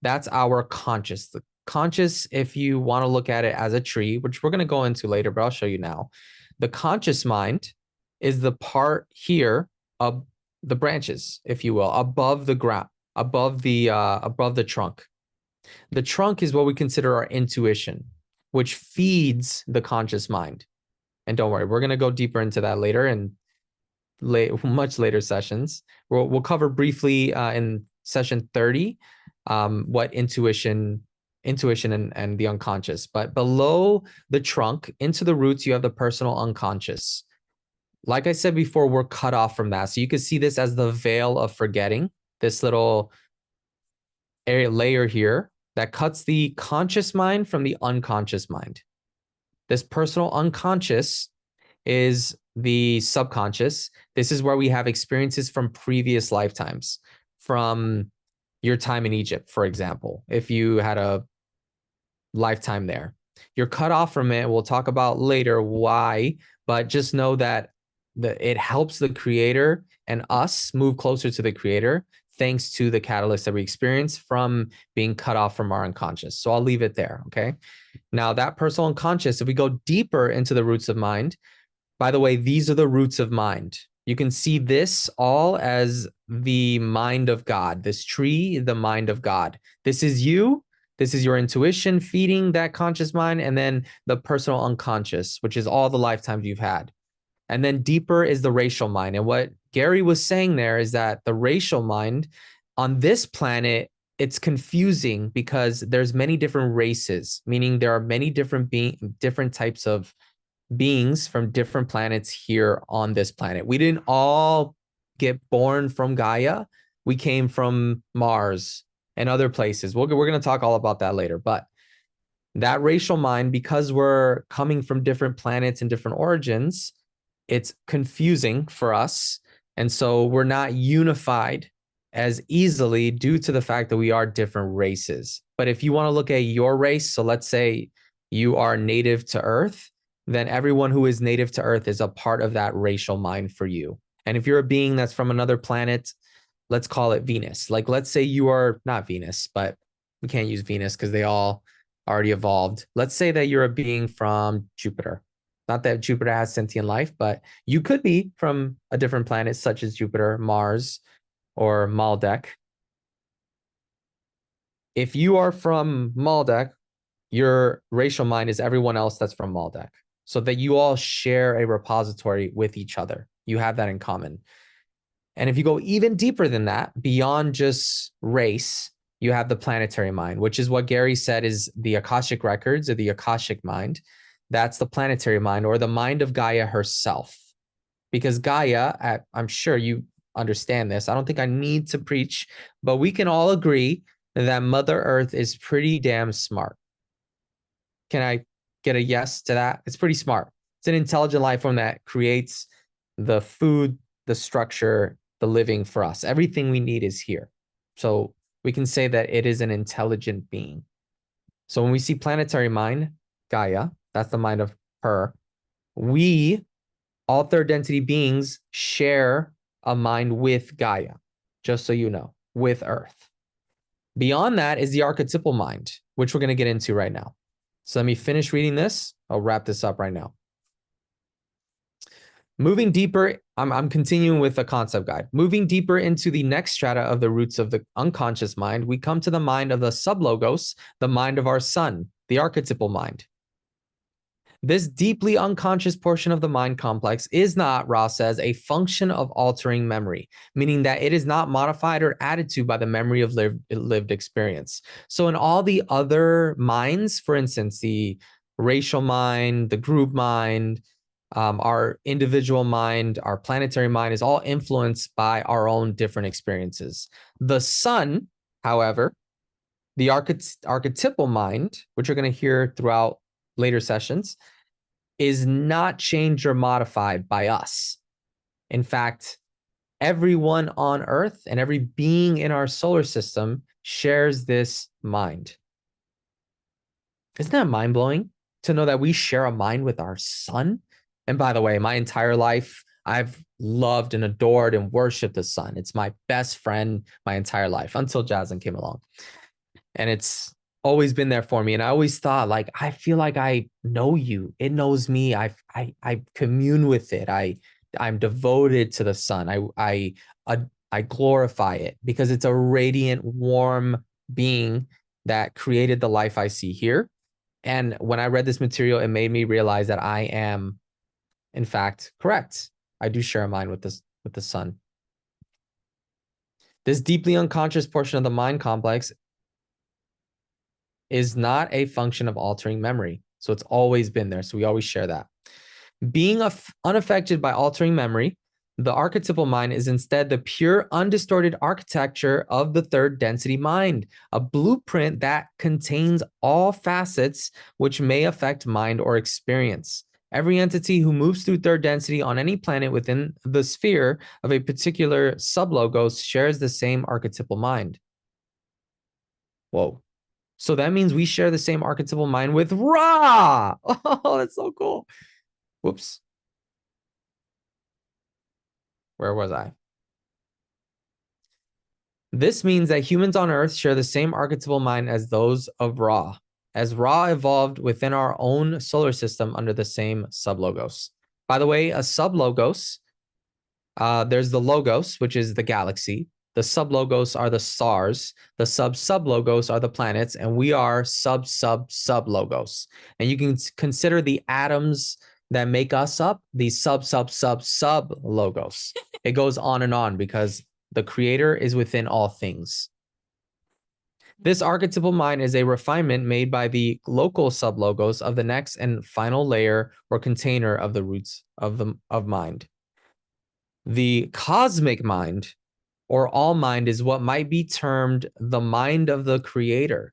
That's our conscious. The conscious, if you want to look at it as a tree, which we're going to go into later, but I'll show you now. The conscious mind is the part here of the branches, if you will, above the ground, above the trunk. The trunk is what we consider our intuition, which feeds the conscious mind. And don't worry, we're going to go deeper into that later in much later sessions. We'll cover briefly in session 30 what intuition and the unconscious. But below the trunk, into the roots, you have the personal unconscious. Like I said before, we're cut off from that. So you can see this as the veil of forgetting, this little a layer here that cuts the conscious mind from the unconscious mind. This personal unconscious is the subconscious. This is where we have experiences from previous lifetimes, from your time in Egypt, for example. If you had a lifetime there, you're cut off from it. We'll talk about later why, but just know that it helps the creator and us move closer to the creator thanks to the catalyst that we experience from being cut off from our unconscious. So I'll leave it there. Okay. Now, that personal unconscious, if we go deeper into the roots of mind, by the way, these are the roots of mind. You can see this all as the mind of God, this tree, the mind of God. This is you. This is your intuition feeding that conscious mind, and then the personal unconscious, which is all the lifetimes you've had. And then deeper is the racial mind. And what Gary was saying there is that the racial mind on this planet, it's confusing because there's many different races, meaning there are many different types of beings from different planets here on this planet. We didn't all get born from Gaia. We came from Mars and other places. We're going to talk all about that later. But that racial mind, because we're coming from different planets and different origins, it's confusing for us. And so we're not unified as easily due to the fact that we are different races. But if you want to look at your race, so let's say you are native to Earth, then everyone who is native to Earth is a part of that racial mind for you. And if you're a being that's from another planet, let's call it Venus. Like, let's say you are not Venus, but we can't use Venus because they all already evolved. Let's say that you're a being from Jupiter. Not that Jupiter has sentient life, but you could be from a different planet, such as Jupiter, Mars, or Maldek. If you are from Maldek, your racial mind is everyone else that's from Maldek, so that you all share a repository with each other. You have that in common. And if you go even deeper than that, beyond just race, you have the planetary mind, which is what Gary said is the Akashic records or the Akashic mind. That's the planetary mind, or the mind of Gaia herself. Because Gaia, I'm sure you understand this. I don't think I need to preach, but we can all agree that Mother Earth is pretty damn smart. Can I get a yes to that? It's pretty smart. It's an intelligent life form that creates the food, the structure, the living for us. Everything we need is here. So we can say that it is an intelligent being. So when we see planetary mind, Gaia, that's the mind of her. We, all third density beings, share a mind with Gaia, just so you know, with Earth. Beyond that is the archetypal mind, which we're going to get into right now. So let me finish reading this. I'll wrap this up right now. Moving deeper, I'm continuing with the concept guide. Moving deeper into the next strata of the roots of the unconscious mind, we come to the mind of the sublogos, the mind of our sun, the archetypal mind. This deeply unconscious portion of the mind complex is not, Ross says, a function of altering memory, meaning that it is not modified or added to by the memory of lived experience. So in all the other minds, for instance, the racial mind, the group mind, our individual mind, our planetary mind is all influenced by our own different experiences. The sun, however, the archetypal mind, which you're going to hear throughout later sessions, is not changed or modified by us. In fact, everyone on Earth and every being in our solar system shares this mind. Isn't that mind-blowing to know that we share a mind with our sun? And by the way, my entire life, I've loved and adored and worshiped the sun. It's my best friend my entire life until Jasmine came along. And it's always been there for me. And I always thought, like, I feel like I know you. It knows me. I commune with it. I'm devoted to the sun. I glorify it because it's a radiant, warm being that created the life I see here. And when I read this material, it made me realize that I am, in fact, correct. I do share a mind with the sun. This deeply unconscious portion of the mind complex is not a function of altering memory. So it's always been there. So we always share that. Being unaffected by altering memory, The archetypal mind is instead the pure, undistorted architecture of the third density mind, a blueprint that contains all facets which may affect mind or experience. Every entity who moves through third density on any planet within the sphere of a particular sublogos shares the same archetypal mind. Whoa. So that means we share the same archetypal mind with Ra. Oh, that's so cool. Whoops. Where was I? This means that humans on Earth share the same archetypal mind as those of Ra, as Ra evolved within our own solar system under the same sublogos. By the way, a sublogos, there's the logos, which is the galaxy. The sublogos are the stars. The sublogos are the planets, and we are sublogos. And you can consider the atoms that make us up the sublogos. It goes on and on because the creator is within all things. This archetypal mind is a refinement made by the local sublogos of the next and final layer or container of the roots of mind. The cosmic mind or all mind is what might be termed the mind of the creator.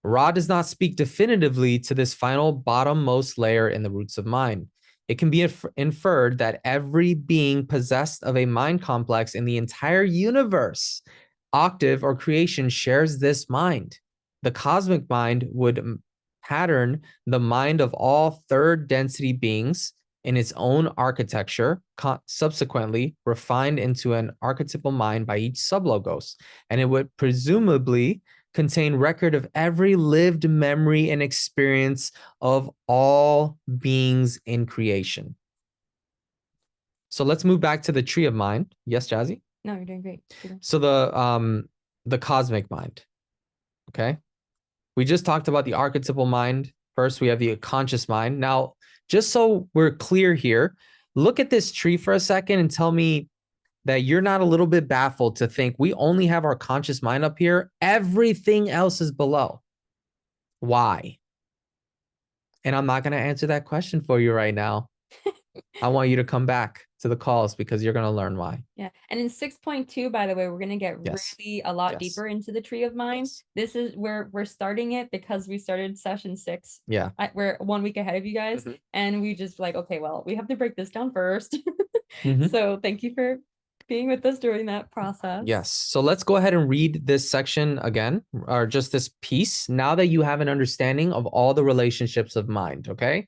Ra does not speak definitively to this final bottommost layer in the roots of mind. It can be inferred that every being possessed of a mind complex in the entire universe, octave, or creation shares this mind. The cosmic mind would pattern the mind of all third density beings in its own architecture, subsequently refined into an archetypal mind by each sublogos, and it would presumably contain record of every lived memory and experience of all beings in creation. So let's move back to the tree of mind. Yes, Jazzy? No, you're doing great. So the cosmic mind. Okay. We just talked about the archetypal mind. First, we have the conscious mind. Now, just so we're clear here, look at this tree for a second and tell me that you're not a little bit baffled to think we only have our conscious mind up here. Everything else is below. Why? And I'm not going to answer that question for you right now. I want you to come back to the calls because you're going to learn why. Yeah. And in 6.2, by the way, we're going to get really a lot deeper into the tree of mind. This is where we're starting it because we started session 6. Yeah. We're 1 week ahead of you guys. And we just like, okay, well, we have to break this down first. So thank you for being with us during that process. Yes. So let's go ahead and read this section again, or just this piece, now that you have an understanding of all the relationships of mind, okay?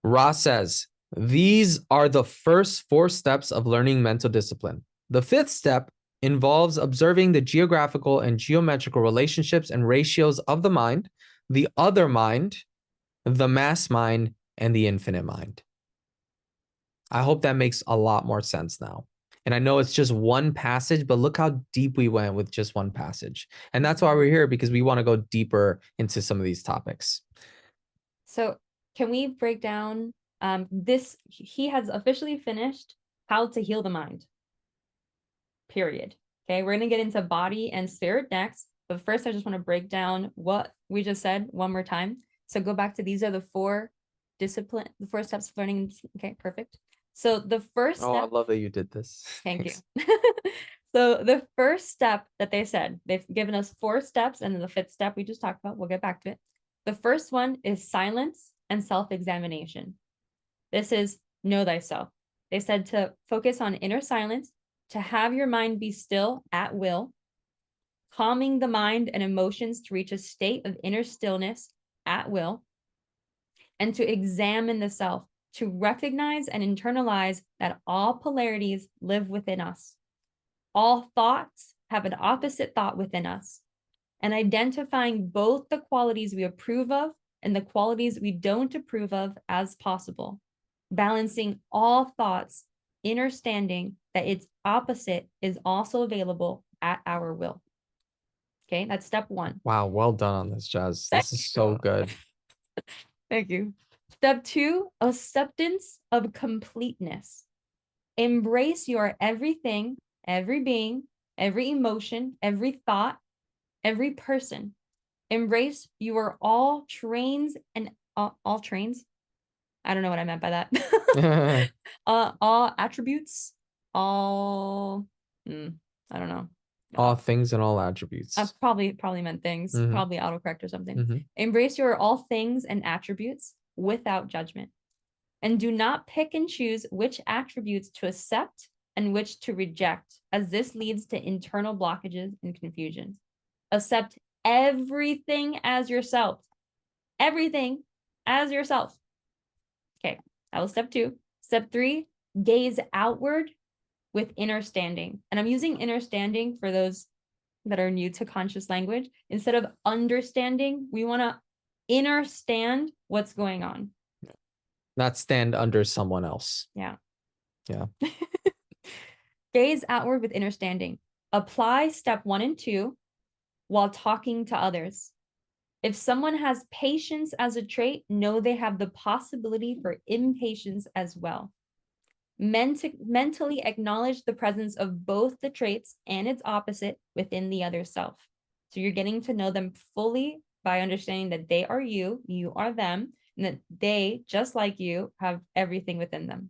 Ra says, these are the first 4 steps of learning mental discipline. The 5th step involves observing the geographical and geometrical relationships and ratios of the mind, the other mind, the mass mind, and the infinite mind. I hope that makes a lot more sense now. And I know it's just one passage, but look how deep we went with just one passage. And that's why we're here, because we want to go deeper into some of these topics. So can we break down this? He has officially finished how to heal the mind. Period. Okay, we're going to get into body and spirit next. But first, I just want to break down what we just said one more time. So go back to these are the 4 steps of learning. Okay, perfect. So the first step. Oh, I love that you did this. Thank you. So the first step that they said, they've given us 4 steps, and then the 5th step we just talked about. We'll get back to it. The first one is silence and self-examination. This is know thyself. They said to focus on inner silence, to have your mind be still at will, calming the mind and emotions to reach a state of inner stillness at will, and to examine the self, to recognize and internalize that all polarities live within us. All thoughts have an opposite thought within us, and identifying both the qualities we approve of and the qualities we don't approve of as possible. Balancing all thoughts, understanding that its opposite is also available at our will. Okay, that's step 1. Wow, well done on this, Jazz. This is so good. Thank you. Step 2, acceptance of completeness. Embrace your everything, every being, every emotion, every thought, every person. Embrace you are all trains and all trains. I don't know what I meant by that. All attributes, all I don't know. All things and all attributes. Probably meant things, Mhm. probably autocorrect or something. Mhm. Embrace your all things and attributes without judgment. And do not pick and choose which attributes to accept and which to reject, as this leads to internal blockages and confusion. Accept everything as yourself. Everything as yourself. Okay, that was step 2. Step 3, gaze outward with inner standing. And I'm using inner standing for those that are new to conscious language. Instead of understanding, we want to understand what's going on. Not stand under someone else. Yeah. Yeah. Gaze outward with understanding. Apply step 1 and 2 while talking to others. If someone has patience as a trait, know they have the possibility for impatience as well. Mentally acknowledge the presence of both the traits and its opposite within the other self. So you're getting to know them fully by understanding that they are you, you are them, and that they, just like you, have everything within them.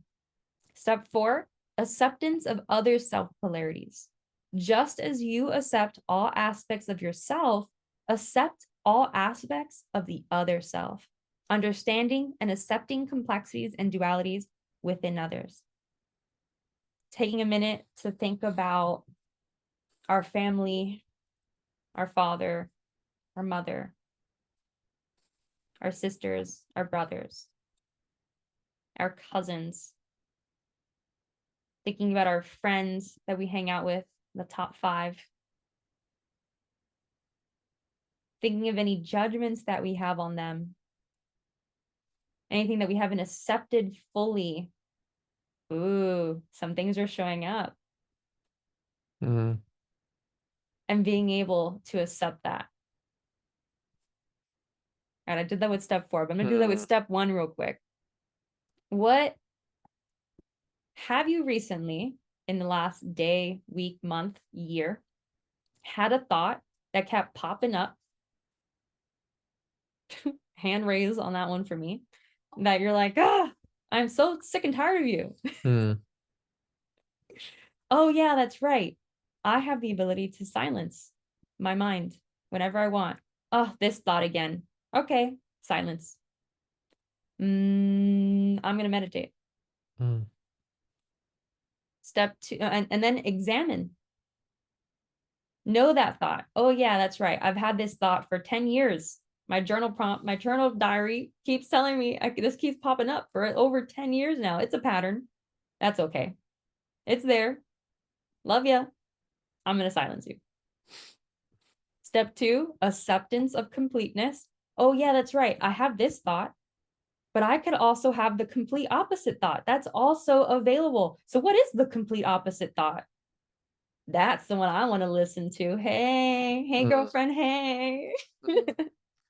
Step 4, acceptance of other self polarities. Just as you accept all aspects of yourself, accept all aspects of the other self, understanding and accepting complexities and dualities within others. Taking a minute to think about our family, our father, our mother, our sisters, our brothers, our cousins, thinking about our friends that we hang out with, the top 5, thinking of any judgments that we have on them, anything that we haven't accepted fully. Ooh, some things are showing up. Mhm. And being able to accept that. And I did that with step 4, but I'm gonna do that with step 1 real quick. What have you recently, in the last day, week, month, year, had a thought that kept popping up? Hand raise on that one for me. That you're like, I'm so sick and tired of you. Oh, yeah, that's right. I have the ability to silence my mind whenever I want. Oh, this thought again. Okay, silence. I'm going to meditate. Step 2, and then examine. Know that thought. Oh, yeah, that's right. I've had this thought for 10 years. My journal prompt, my journal diary keeps telling me this keeps popping up for over 10 years now. It's a pattern. That's okay. It's there. Love ya. I'm going to silence you. Step 2, acceptance of completeness. Oh, yeah, that's right. I have this thought, but I could also have the complete opposite thought. That's also available. So what is the complete opposite thought? That's the one I want to listen to. Hey, girlfriend, hey.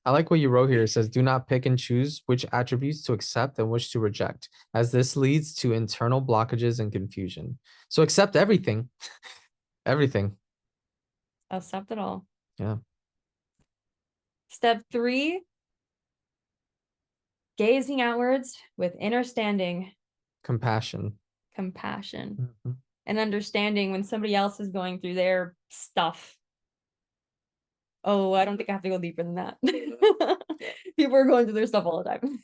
I like what you wrote here. It says, do not pick and choose which attributes to accept and which to reject, as this leads to internal blockages and confusion. So accept everything. Everything. Accept it all. Yeah. Step 3, gazing outwards with understanding, Compassion. compassion, and understanding when somebody else is going through their stuff. Oh, I don't think I have to go deeper than that. People are going through their stuff all the time.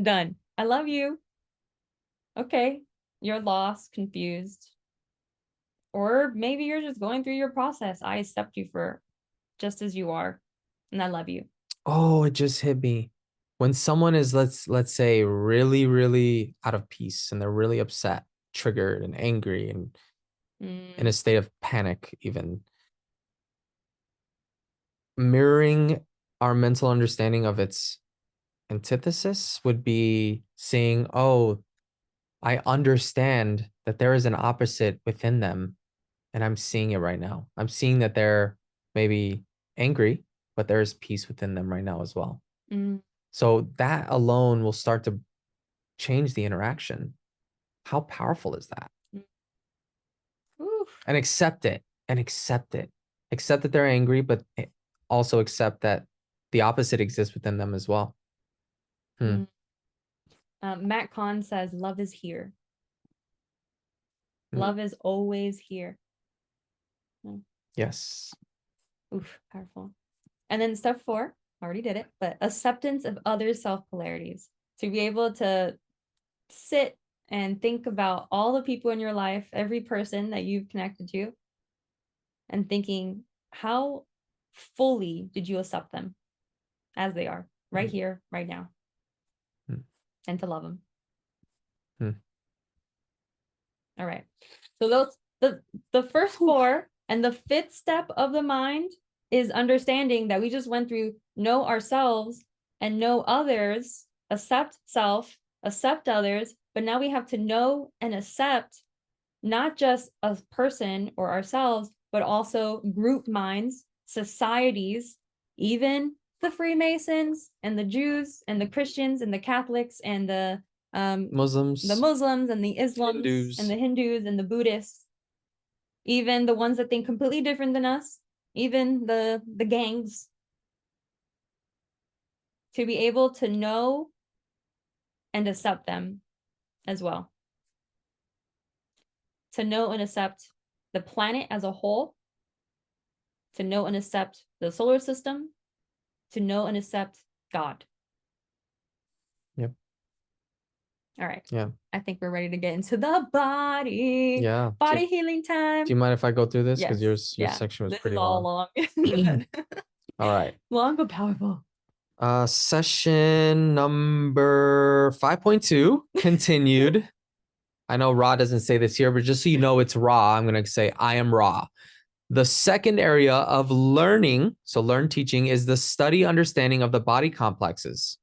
Done. I love you. Okay. You're lost, confused. Or maybe you're just going through your process. I accept you for just as you are. And I love you. Oh, it just hit me. When someone is, let's say, really, really out of peace and they're really upset, triggered and angry and in a state of panic, even mirroring our mental understanding of its antithesis would be seeing, oh, I understand that there is an opposite within them, and I'm seeing it right now. I'm seeing that they're maybe angry, but there's peace within them right now as well. So that alone will start to change the interaction. How powerful is that? And accept it and accept it. Accept that they're angry, but also accept that the opposite exists within them as well. Matt Kahn says, love is here. Love is always here. Yes. Oof, powerful. And then step 4, already did it, but acceptance of other self-polarities. To be able to sit and think about all the people in your life, every person that you've connected to, and thinking, how fully did you accept them as they are, right here, right now, and to love them. All right. So those the first 4, and the 5th step of the mind is understanding that we just went through know ourselves and know others, accept self, accept others, but now we have to know and accept not just a person or ourselves, but also group minds, societies, even the Freemasons and the Jews and the Christians and the Catholics and the Muslims and the Islams and the Hindus and the Buddhists, even the ones that think completely different than us, even the gangs, to be able to know and accept them as well. To know and accept the planet as a whole, to know and accept the solar system, to know and accept God. Yep. All right. Yeah. I think we're ready to get into the body. Yeah. Body healing time. Do you mind if I go through this? Because your Yeah. section was This pretty is long. all long. All right. Long but powerful. Session number 5.2 continued. I know Ra doesn't say this here, but just so you know it's Ra, I'm going to say I am Ra. The second area of learning, so learn teaching, is the study understanding of the body complexes.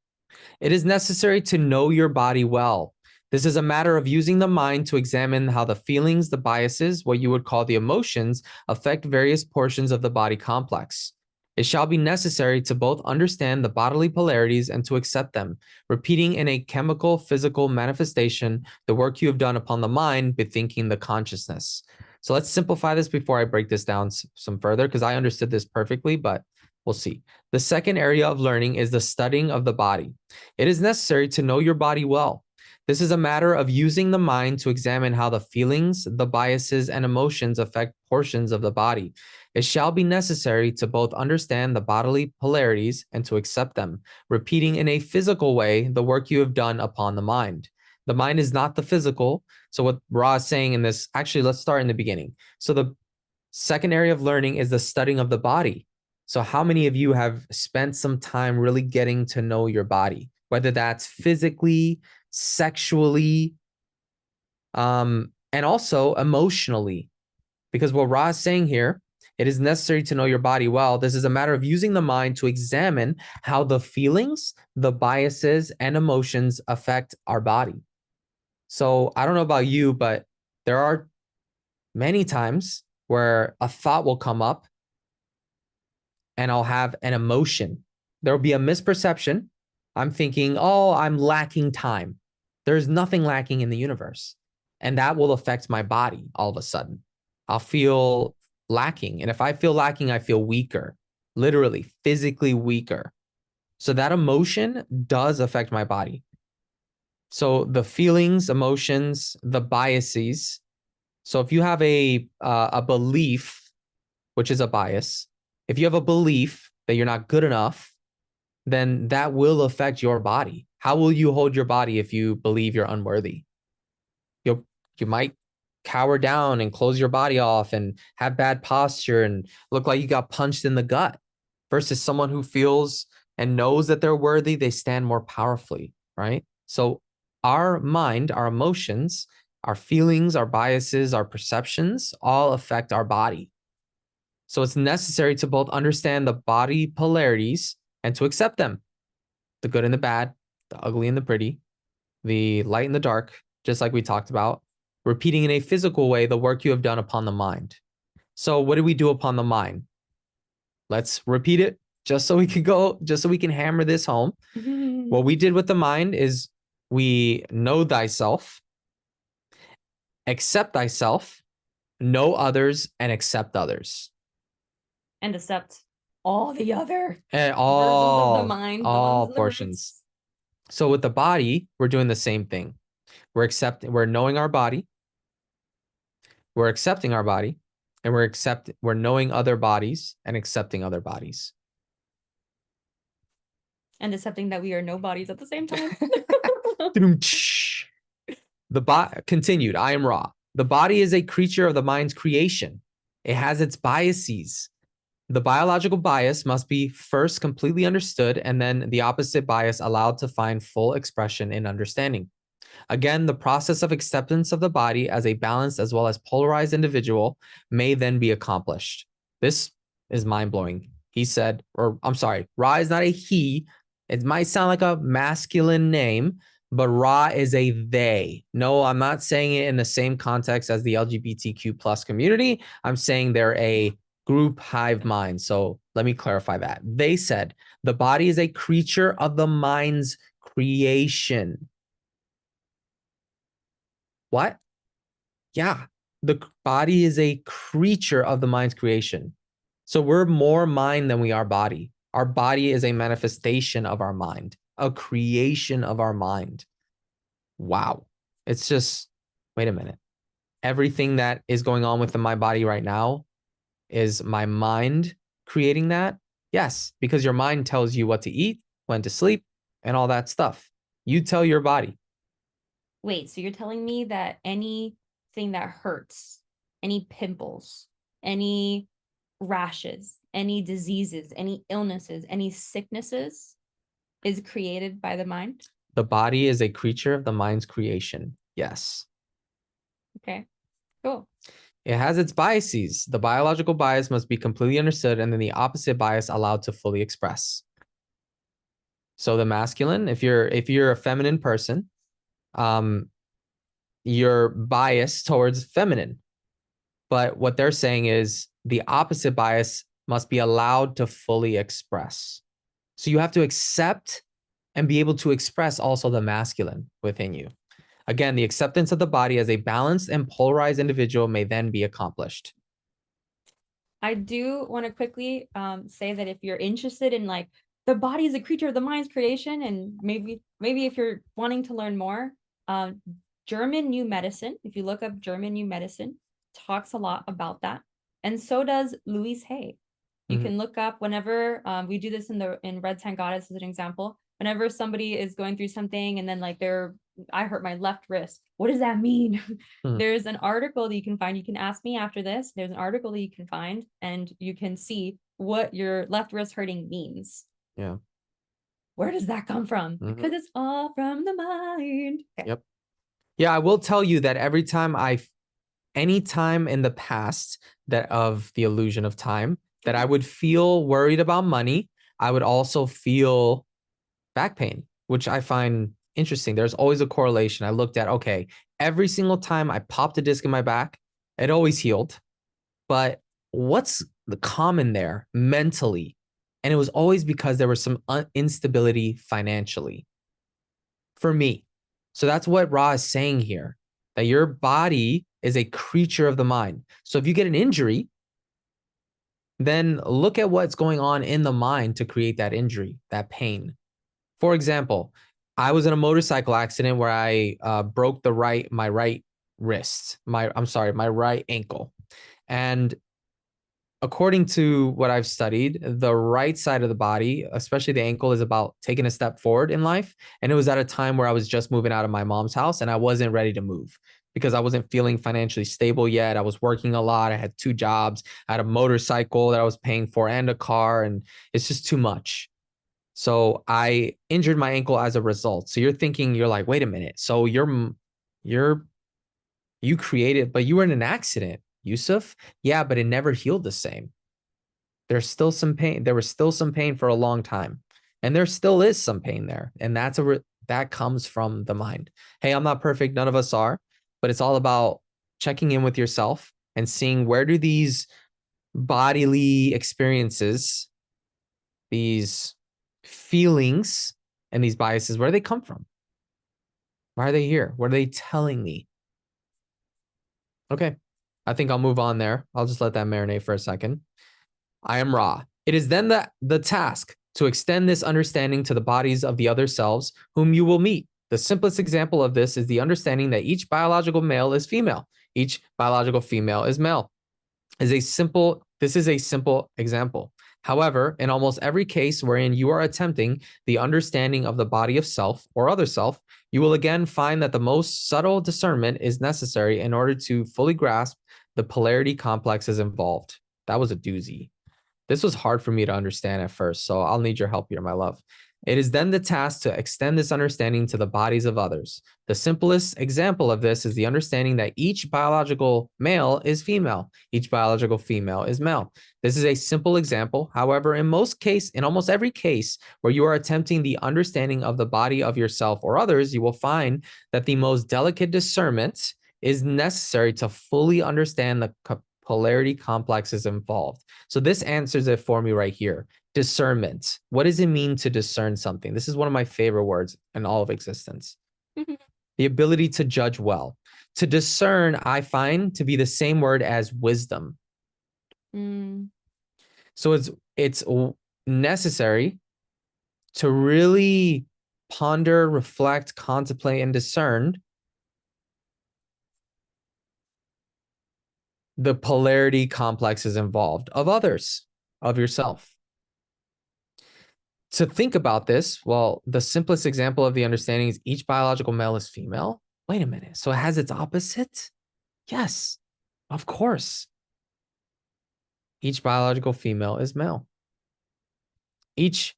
It is necessary to know your body well. This is a matter of using the mind to examine how the feelings, the biases, what you would call the emotions, affect various portions of the body complex. It shall be necessary to both understand the bodily polarities and to accept them, repeating in a chemical, physical manifestation the work you have done upon the mind, bethinking the consciousness. So let's simplify this before I break this down some further, because I understood this perfectly, but we'll see. The second area of learning is the studying of the body. It is necessary to know your body well. This is a matter of using the mind to examine how the feelings, the biases, and emotions affect portions of the body. It shall be necessary to both understand the bodily polarities and to accept them, repeating in a physical way the work you have done upon the mind. The mind is not the physical. So what Ra is saying in this, actually, let's start in the beginning. So the second area of learning is the studying of the body. So how many of you have spent some time really getting to know your body, whether that's physically, sexually, and also emotionally? Because what Ra is saying here, it is necessary to know your body well. This is a matter of using the mind to examine how the feelings, the biases, and emotions affect our body. So I don't know about you, but there are many times where a thought will come up and I'll have an emotion. There will be a misperception. I'm thinking, oh, I'm lacking time. There's nothing lacking in the universe. And that will affect my body all of a sudden. I'll feel lacking. And if I feel lacking, I feel weaker, literally physically weaker. So that emotion does affect my body. So the feelings, emotions, the biases. So if you have a belief, which is a bias, if you have a belief that you're not good enough, then that will affect your body. How will you hold your body if you believe you're unworthy? You might cower down and close your body off and have bad posture and look like you got punched in the gut, versus someone who feels and knows that they're worthy, they stand more powerfully, right? So our mind, our emotions, our feelings, our biases, our perceptions all affect our body. So it's necessary to both understand the body polarities and to accept them, the good and the bad, the ugly and the pretty, the light and the dark, just like we talked about, repeating in a physical way the work you have done upon the mind. So what do we do upon the mind? Let's repeat it just so we can hammer this home. What we did with the mind is we know thyself, accept thyself, know others, and accept others. And accept all the other And versions of the mind, the ones all in the portions. roots. So with the body, we're doing the same thing. We're knowing our body, we're accepting our body, and we're knowing other bodies and accepting other bodies. And accepting that we are nobodies at the same time. Continued, I am Ra. The body is a creature of the mind's creation. It has its biases. The biological bias must be first completely understood and then the opposite bias allowed to find full expression in understanding. Again, the process of acceptance of the body as a balanced as well as polarized individual may then be accomplished. This is mind-blowing. He said, or I'm sorry, Ra is not a he. It might sound like a masculine name, but Ra is a they. No, I'm not saying it in the same context as the LGBTQ plus community. I'm saying they're a group hive mind. So let me clarify that. They said the body is a creature of the mind's creation. What? Yeah, the body is a creature of the mind's creation. So we're more mind than we are body. Our body is a manifestation of our mind, a creation of our mind. Wow. It's just, wait a minute. Everything that is going on within my body right now is my mind creating that? Yes, because your mind tells you what to eat, when to sleep, and all that stuff. You tell your body. Wait, so you're telling me that anything that hurts, any pimples, any rashes, any diseases, any illnesses, any sicknesses is created by the mind? The body is a creature of the mind's creation. Yes. Okay, cool. It has its biases. The biological bias must be completely understood and then the opposite bias allowed to fully express. So the masculine, if you're a feminine person, you're biased towards feminine. But what they're saying is the opposite bias must be allowed to fully express. So you have to accept and be able to express also the masculine within you. Again, the acceptance of the body as a balanced and polarized individual may then be accomplished. I do want to quickly say that if you're interested in like the body is a creature of the mind's creation, and maybe if you're wanting to learn more, German New Medicine, if you look up German New Medicine, talks a lot about that, and so does Louise Hay. You can look up whenever we do this in Red Tan Goddess as an example. Whenever somebody is going through something and then like I hurt my left wrist. What does that mean? There's an article that you can find. You can ask me after this. There's an article that you can find and you can see what your left wrist hurting means. Yeah. Where does that come from? Because it's all from the mind. Okay. Yep. Yeah, I will tell you that any time in the past that of the illusion of time that I would feel worried about money, I would also feel back pain, which I find interesting. There's always a correlation. I looked at, okay, every single time I popped a disc in my back, it always healed. But what's the common there mentally? And it was always because there was some instability financially for me. So that's what Ra is saying here, that your body is a creature of the mind. So if you get an injury, then look at what's going on in the mind to create that injury, that pain. For example, I was in a motorcycle accident where I broke my right wrist, my right ankle. And according to what I've studied, the right side of the body, especially the ankle, is about taking a step forward in life. And it was at a time where I was just moving out of my mom's house and I wasn't ready to move because I wasn't feeling financially stable yet. I was working a lot. I had 2 jobs. I had a motorcycle that I was paying for and a car, and it's just too much. So I injured my ankle as a result. So you're like, wait a minute. So you created, but you were in an accident, Yusuf. Yeah, but it never healed the same. There's still some pain. There was still some pain for a long time. And there still is some pain there. And that comes from the mind. Hey, I'm not perfect. None of us are, but it's all about checking in with yourself and seeing where do these bodily experiences, these feelings and these biases, where do they come from? Why are they here? What are they telling me? Okay, I think I'll move on there. I'll just let that marinate for a second. I am Ra. It is then the task to extend this understanding to the bodies of the other selves whom you will meet. The simplest example of this is the understanding that each biological male is female, each biological female is male. This is a simple example. However, in almost every case wherein you are attempting the understanding of the body of self or other self, you will again find that the most subtle discernment is necessary in order to fully grasp the polarity complexes involved. That was a doozy. This was hard for me to understand at first, so I'll need your help here, my love. It is then the task to extend this understanding to the bodies of others. The simplest example of this is the understanding that each biological male is female, each biological female is male. This is a simple example. However, in almost every case where you are attempting the understanding of the body of yourself or others, you will find that the most delicate discernment is necessary to fully understand the polarity complexes involved. So this answers it for me right here. Discernment. What does it mean to discern something? This is one of my favorite words in all of existence. The ability to judge well. To discern, I find to be the same word as wisdom. So it's necessary to really ponder, reflect, contemplate, and discern the polarity complexes involved of others, of yourself. To think about this, well, the simplest example of the understanding is each biological male is female. Wait a minute. So it has its opposite? Yes, of course. Each biological female is male. Each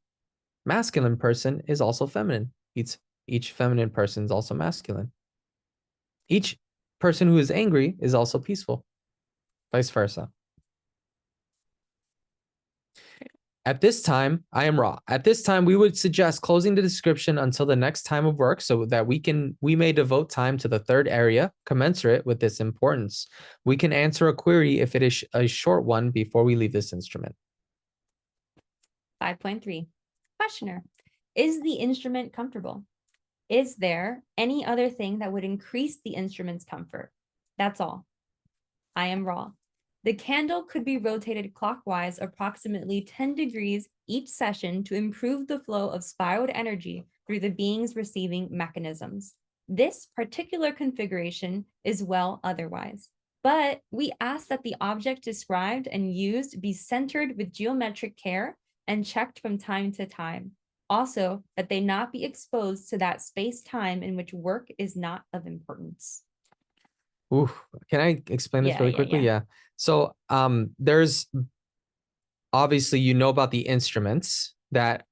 masculine person is also feminine. Each feminine person is also masculine. Each person who is angry is also peaceful. Vice versa. At this time, I am raw. At this time, we would suggest closing the description until the next time of work so that we may devote time to the third area commensurate with this importance. We can answer a query if it is a short one before we leave this instrument. 5.3. Questioner. Is the instrument comfortable? Is there any other thing that would increase the instrument's comfort? That's all. I am raw. The candle could be rotated clockwise approximately 10 degrees each session to improve the flow of spiraled energy through the being's receiving mechanisms. This particular configuration is well otherwise, but we ask that the object described and used be centered with geometric care and checked from time to time. Also, that they not be exposed to that space-time in which work is not of importance. Ooh, can I explain this really quickly? Yeah. So there's obviously, you know about the instruments that,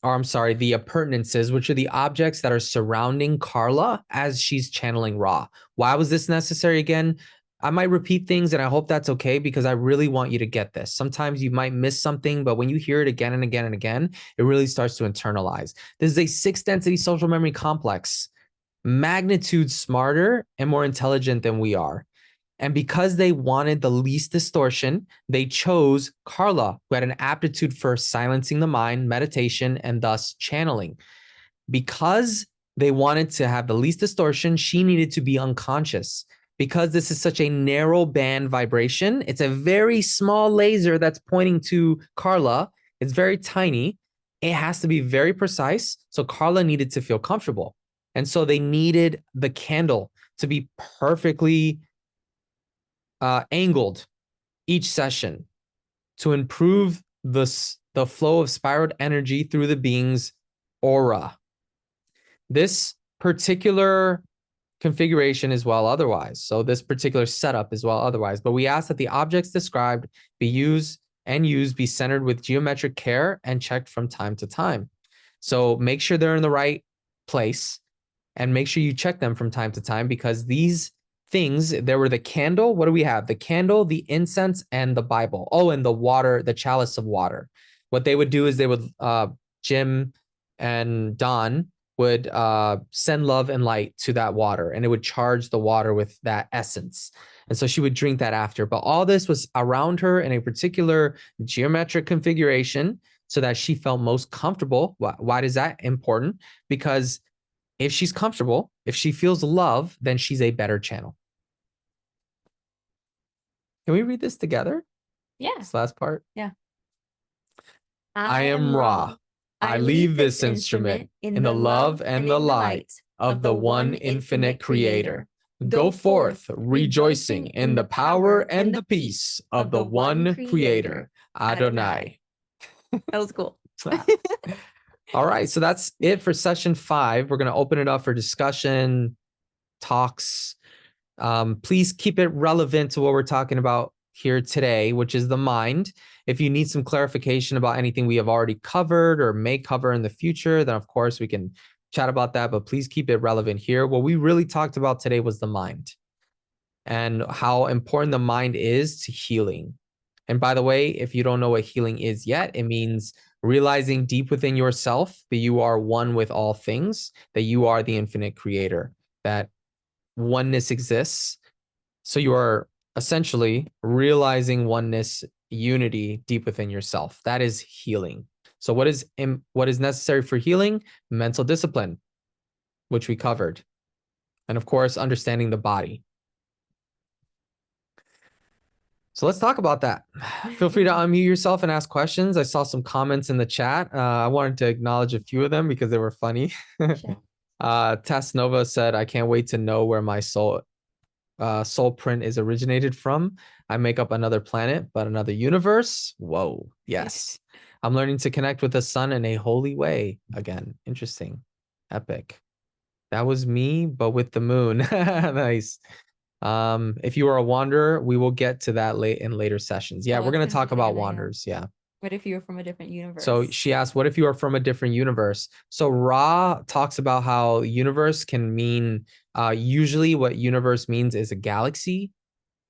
or I'm sorry, the appurtenances, which are the objects that are surrounding Carla as she's channeling Ra. Why was this necessary again? I might repeat things and I hope that's okay because I really want you to get this. Sometimes you might miss something, but when you hear it again and again and again, it really starts to internalize. This is a 6-density social memory complex, magnitude smarter and more intelligent than we are. And because they wanted the least distortion, they chose Carla, who had an aptitude for silencing the mind, meditation, and thus channeling. Because they wanted to have the least distortion, she needed to be unconscious. Because this is such a narrow band vibration, it's a very small laser that's pointing to Carla. It's very tiny. It has to be very precise. So Carla needed to feel comfortable. And so they needed the candle to be perfectly angled each session to improve the flow of spiraled energy through the being's aura. This particular configuration is well otherwise. So this particular setup is well otherwise. But we ask that the objects described be used be centered with geometric care and checked from time to time. So make sure they're in the right place and make sure you check them from time to time because these things, there were the candle. What do we have? The candle, the incense, and the Bible. Oh, and the water, the chalice of water. What they would do is they would, Jim and Don would send love and light to that water, and it would charge the water with that essence. And so she would drink that after. But all this was around her in a particular geometric configuration so that she felt most comfortable. Why is that important? Because if she's comfortable, if she feels love, then she's a better channel. Can we read this together? Yeah. This last part? Yeah. I am Ra. I leave this instrument in the love and the light of the one infinite creator. Go forth, rejoicing in the power and the peace of the one creator, Adonai. That was cool. All right, so that's it for session 5. We're going to open it up for discussion, talks. Please keep it relevant to what we're talking about here today, which is the mind. If you need some clarification about anything we have already covered or may cover in the future, then of course we can chat about that, but please keep it relevant here. What we really talked about today was the mind and how important the mind is to healing. And by the way, if you don't know what healing is yet, it means realizing deep within yourself that you are one with all things, that you are the infinite creator, that oneness exists. So you are essentially realizing oneness, unity deep within yourself. That is healing. So what is necessary for healing? Mental discipline, which we covered. And of course, understanding the body. So let's talk about that. Feel free to unmute yourself and ask questions. I saw some comments in the chat. I wanted to acknowledge a few of them because they were funny. Tess Nova said, I can't wait to know where my soul print is originated from. I make up another planet, but another universe. Whoa, yes. I'm learning to connect with the sun in a holy way. Again, interesting. Epic. That was me, but with the moon. Nice. If you are a wanderer, we will get to that in later sessions. Yeah, we're going to talk about wanderers. Yeah. What if you were from a different universe? So she asked, what if you are from a different universe? So Ra talks about how universe can mean, usually what universe means is a galaxy,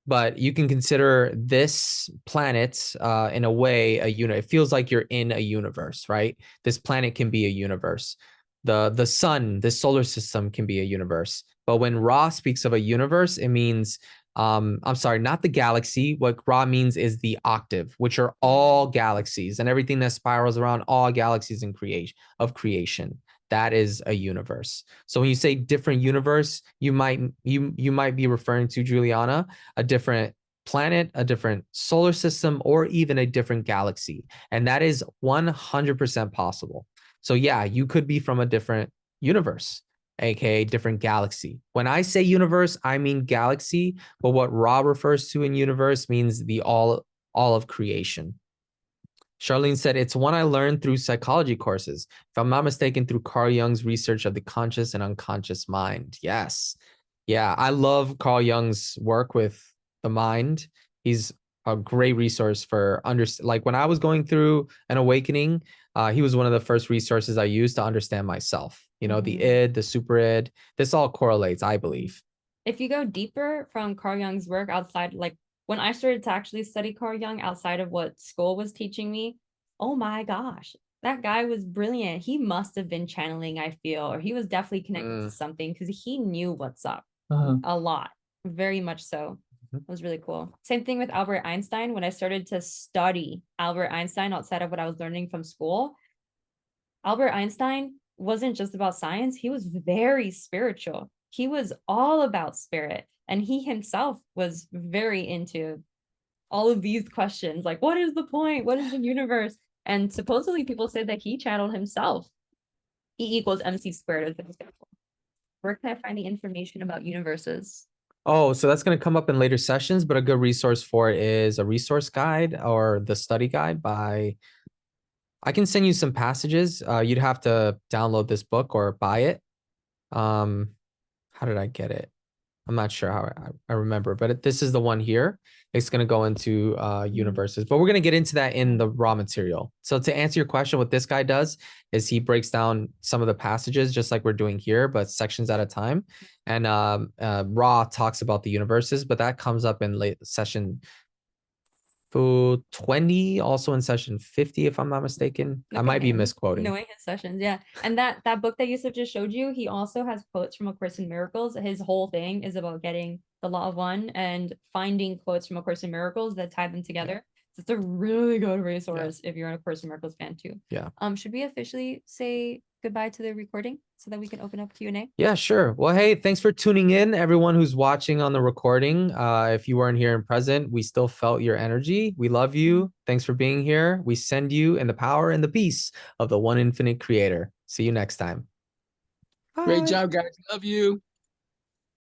but you can consider this planet in a way a unit. It feels like you're in a universe, right? This planet can be a universe. The sun, the solar system can be a universe. But when Ra speaks of a universe, it means I'm sorry, not the galaxy. What Ra means is the octave, which are all galaxies and everything that spirals around all galaxies in creation. That is a universe. So when you say different universe, you might be referring to, Juliana, a different planet, a different solar system, or even a different galaxy. And that is 100% possible. So yeah, you could be from a different universe, aka different galaxy. When I say universe, I mean galaxy, but what Ra refers to in universe means the all of creation. Charlene said, it's one I learned through psychology courses, if I'm not mistaken, through Carl Jung's research of the conscious and unconscious mind. Yes. Yeah, I love Carl Jung's work with the mind. He's a great resource for like when I was going through an awakening, he was one of the first resources I used to understand myself. You know, the id, the super id, this all correlates, I believe. If you go deeper from Carl Jung's work outside, like when I started to actually study Carl Jung outside of what school was teaching me, oh my gosh, that guy was brilliant. He must have been channeling, I feel, or he was definitely connected to something because he knew what's up a lot, very much so. It was really cool. Same thing with Albert Einstein. When I started to study Albert Einstein outside of what I was learning from school, Albert Einstein wasn't just about science. He was very spiritual. He was all about spirit. And he himself was very into all of these questions, like, what is the point? What is the universe? And supposedly people say that he channeled himself. E equals MC squared as an example. Where can I find the information about universes? Oh, so that's going to come up in later sessions, but a good resource for it is a resource guide or the study guide by, I can send you some passages. You'd have to download this book or buy it. How did I get it? I'm not sure how I remember, but this is the one here. It's going to go into universes, but we're going to get into that in the raw material. So to answer your question, what this guy does is he breaks down some of the passages just like we're doing here, but sections at a time. And Ra talks about the universes, but that comes up in late session 20, also in session 50, if I'm not mistaken. I might be misquoting. Knowing his sessions, yeah. And that book that Yusuf just showed you, he also has quotes from A Course in Miracles. His whole thing is about getting the law of one and finding quotes from A Course in Miracles that tie them together. It's a really good resource if you're a Course in Miracles fan too. Yeah. Should we officially say goodbye to the recording so that we can open up Q&A? Yeah, sure. Well, hey, thanks for tuning in, everyone who's watching on the recording. If you weren't here in present, we still felt your energy. We love you. Thanks for being here. We send you in the power and the peace of the one infinite creator. See you next time. Great Bye. job, guys. Love you.